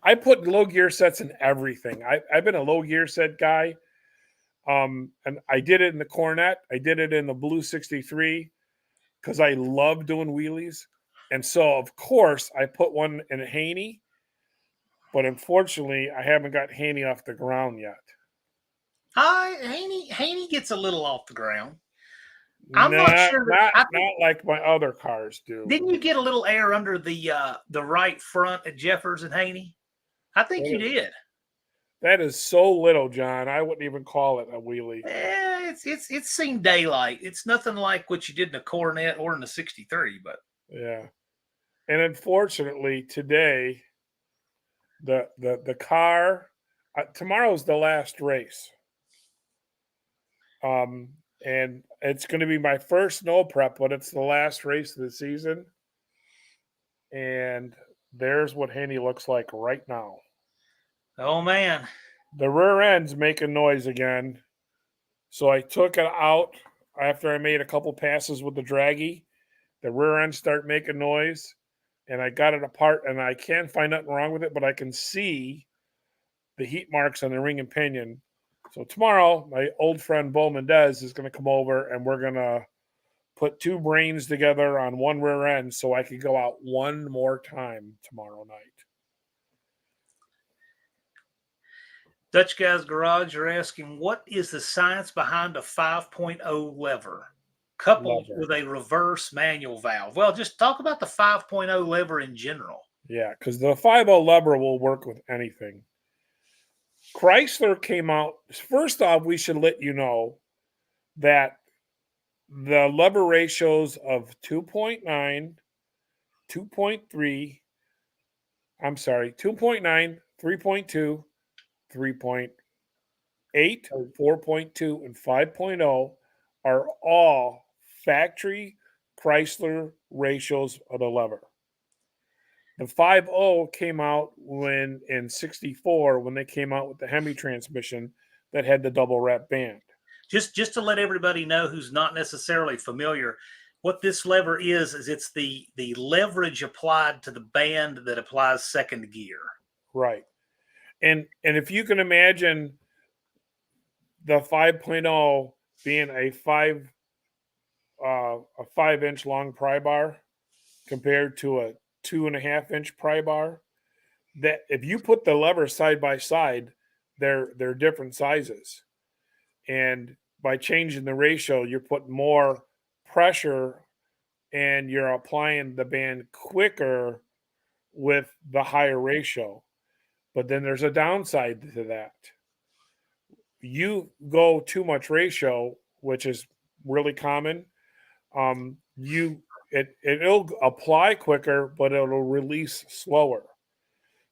I put low gear sets in everything. I've been a low gear set guy. And I did it in the Cornet. I did it in the Blue 63 because I love doing wheelies. And so, of course, I put one in a Hemi, but unfortunately, I haven't got Hemi off the ground yet. Haney gets a little off the ground. I'm not Not, sure. not, not like my other cars do. Didn't you get a little air under the right front at Jeffers and Haney? I think you did. That is so little, John. I wouldn't even call it a wheelie. It's seen daylight. It's nothing like what you did in the Coronet or in the 63, but yeah. And unfortunately, today, the car, tomorrow's the last race. And it's going to be my first snow prep, but it's the last race of the season. And there's what Haney looks like right now. oh man. The rear end's making noise again. So I took it out after I made a couple passes with the draggy. The rear end started making noise, and I got it apart, and I can't find nothing wrong with it, but I can see the heat marks on the ring and pinion. So tomorrow, my old friend Bo Mendez is going to come over, and we're going to put two brains together on one rear end so I can go out one more time tomorrow night. Dutch Guy's Garage are asking, what is the science behind a 5.0 lever coupled with a reverse manual valve? Well, just talk about the 5.0 lever in general. Yeah, because the 5.0 lever will work with anything. Chrysler came out. First off, we should let you know that the lever ratios of 2.9, 2.3, 2.9, 3.2, 3.8, 4.2, and 5.0 are all factory Chrysler ratios of the lever. The 5.0 came out in 64 when they came out with the Hemi transmission that had the double wrap band. Just to let everybody know who's not necessarily familiar, what this lever is it's the leverage applied to the band that applies second gear. Right. And if you can imagine the 5.0 being a 5-inch long pry bar compared to a 2.5-inch pry bar, that if you put the levers side by side, they're different sizes. And by changing the ratio, you're putting more pressure and you're applying the band quicker with the higher ratio. But then there's a downside to that. You go too much ratio, which is really common. It'll apply quicker, but it'll release slower.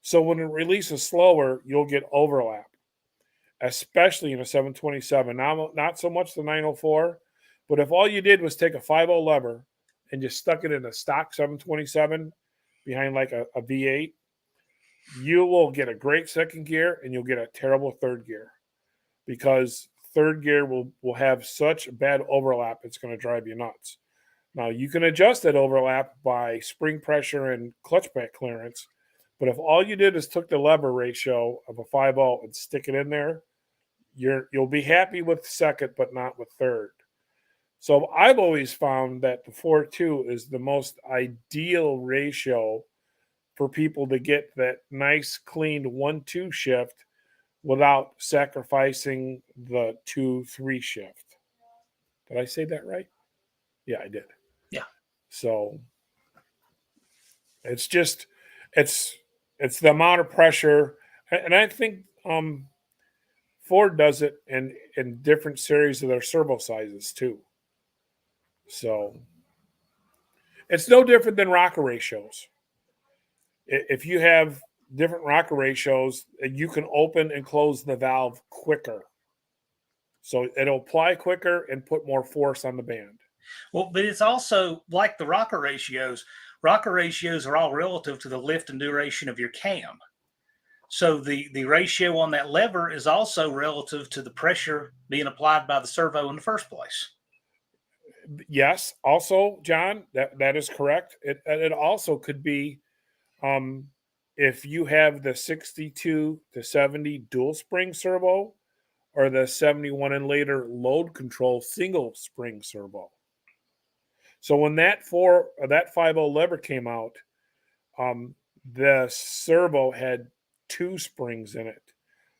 So when it releases slower, you'll get overlap, especially in a 727. Now, not so much the 904, but if all you did was take a 5.0 lever and just stuck it in a stock 727 behind like a V8, you will get a great second gear and you'll get a terrible third gear, because third gear will have such bad overlap, it's going to drive you nuts. Now, you can adjust that overlap by spring pressure and clutch back clearance, but if all you did is took the lever ratio of a 5.0 and stick it in there, you'll be happy with second, but not with third. So I've always found that the 4.2 is the most ideal ratio for people to get that nice, clean 1-2 shift without sacrificing the 2-3 shift. Did I say that right? Yeah, I did. Yeah. So it's just it's the amount of pressure, and I think Ford does it in different series of their servo sizes too. So it's no different than rocker ratios. If you have different rocker ratios, you can open and close the valve quicker. So it'll apply quicker and put more force on the band. Well, but it's also like the rocker ratios. Rocker ratios are all relative to the lift and duration of your cam. So the ratio on that lever is also relative to the pressure being applied by the servo in the first place. Yes. Also, John, that is correct. It also could be um, if you have the 62 to 70 dual spring servo or the 71 and later load control single spring servo. So when that 50 lever came out, the servo had 2 springs in it,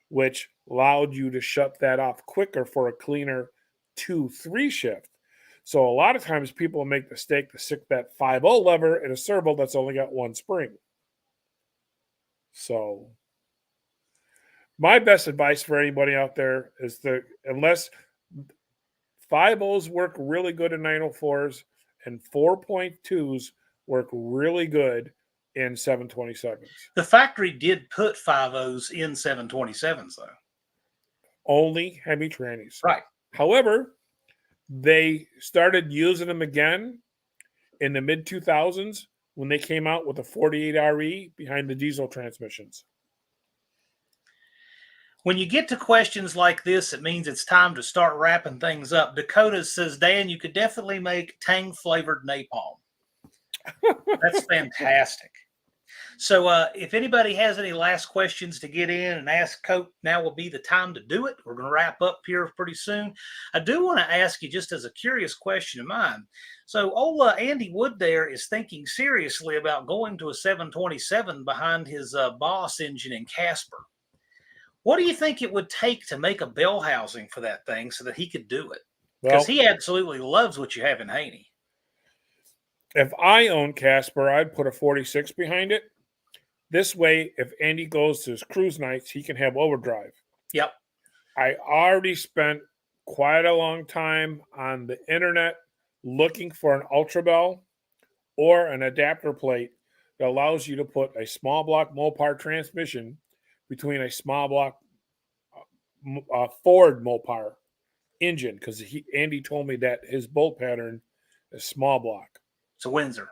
which allowed you to shut that off quicker for a cleaner 2-3 shift. So a lot of times people make the mistake to stick that 50 lever in a servo that's only got 1 spring. So my best advice for anybody out there is to, unless 50s work really good in 904s and 4.2s work really good in 727s. The factory did put 5.0s in 727s, though. Only Hemi trannies. Right. However, they started using them again in the mid 2000s when they came out with the 48RE behind the diesel transmissions. When you get to questions like this, it means it's time to start wrapping things up. Dakota says, Dan, you could definitely make tang flavored napalm. That's fantastic. So if anybody has any last questions to get in and ask Coach, now will be the time to do it. We're going to wrap up here pretty soon. I do want to ask you, just as a curious question of mine. So old Andy Wood there is thinking seriously about going to a 727 behind his Boss engine in Casper. What do you think it would take to make a bell housing for that thing so that he could do it? Because he absolutely loves what you have in Haney. If I own Casper, I'd put a 46 behind it. This way, if Andy goes to his cruise nights, he can have overdrive. Yep. I already spent quite a long time on the internet looking for an Ultra Bell or an adapter plate that allows you to put a small block Mopar transmission between a small block Ford Mopar engine, because Andy told me that his bolt pattern is small block. It's a Windsor.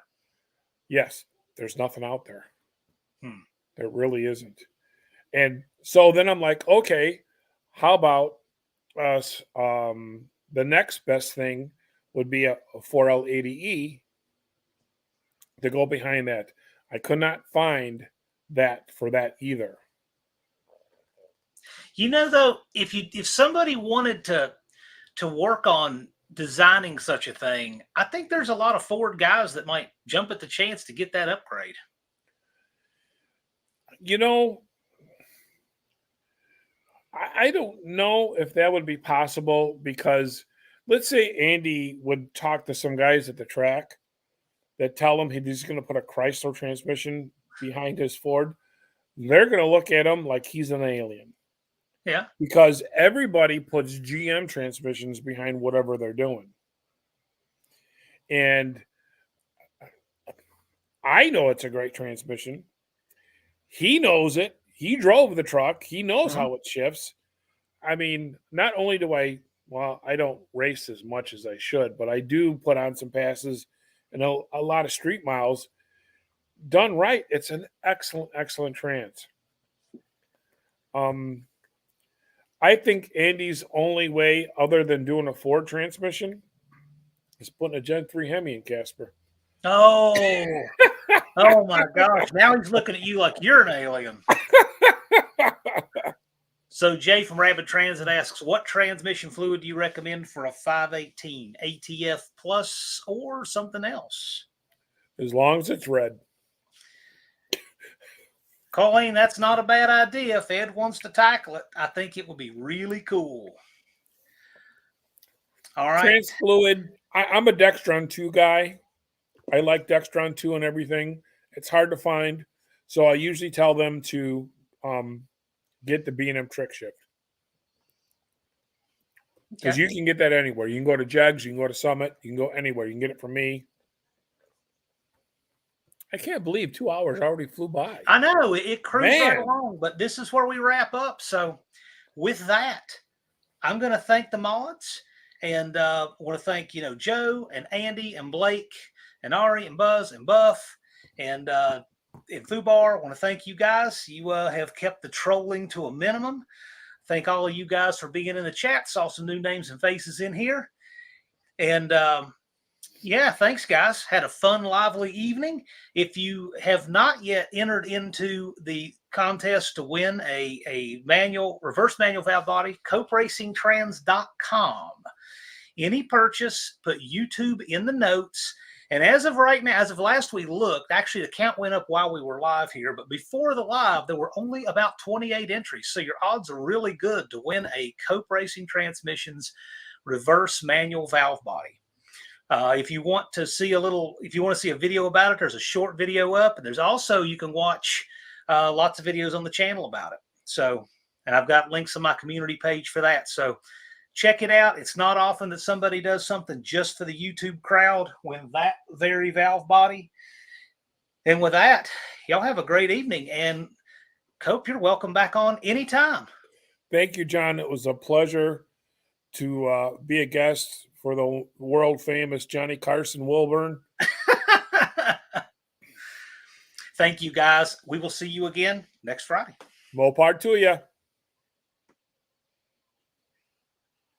Yes, there's nothing out there. There really isn't. And so then I'm like, okay, how about us? The next best thing would be a 4L80E to go behind that. I could not find that for that either. You know, though, if somebody wanted to work on designing such a thing, I think there's a lot of Ford guys that might jump at the chance to get that upgrade. You know, I don't know if that would be possible, because let's say Andy would talk to some guys at the track that tell him he's going to put a Chrysler transmission behind his Ford. They're going to look at him like he's an alien. Yeah. Because everybody puts GM transmissions behind whatever they're doing. And I know it's a great transmission. He knows it. He drove the truck. He knows how it shifts. I mean, not only do I don't race as much as I should, but I do put on some passes and a lot of street miles. Done right, it's an excellent, excellent trans. I think Andy's only way, other than doing a Ford transmission, is putting a Gen 3 Hemi in Casper. Oh, oh my gosh. Now he's looking at you like you're an alien. So Jay from Rabbit Transit asks, what transmission fluid do you recommend for a 518? ATF Plus or something else? As long as it's red. Colleen, that's not a bad idea. If Ed wants to tackle it, I think it would be really cool. All right. Trans fluid. I'm a Dextron 2 guy. I like Dextron 2 and everything. It's hard to find. So I usually tell them to get the B&M trick shift. Because you can get that anywhere. You can go to Jegs, you can go to Summit, you can go anywhere. You can get it from me. I can't believe 2 hours already flew by. I know, it cruised right along, but this is where we wrap up. So with that, I'm going to thank the mods, and I want to thank, Joe and Andy and Blake and Ari and Buzz and Buff and in Fubar, I want to thank you guys. You have kept the trolling to a minimum. Thank all of you guys for being in the chat. Saw some new names and faces in here. And yeah, thanks, guys. Had a fun, lively evening. If you have not yet entered into the contest to win a reverse manual valve body, coperacingtrans.com. Any purchase, put YouTube in the notes. And as of right now, as of last we looked, actually the count went up while we were live here, but before the live, there were only about 28 entries. So your odds are really good to win a Cope Racing Transmissions reverse manual valve body. If you want to see a video about it, there's a short video up, and there's also, you can watch lots of videos on the channel about it. So, and I've got links on my community page for that. So check it out. It's not often that somebody does something just for the YouTube crowd when that very valve body. And with that, y'all have a great evening. And Cope, you're welcome back on anytime. Thank you, John. It was a pleasure to be a guest for the world famous Johnny Carson Wilburn. Thank you, guys. We will see you again next Friday. More part to you.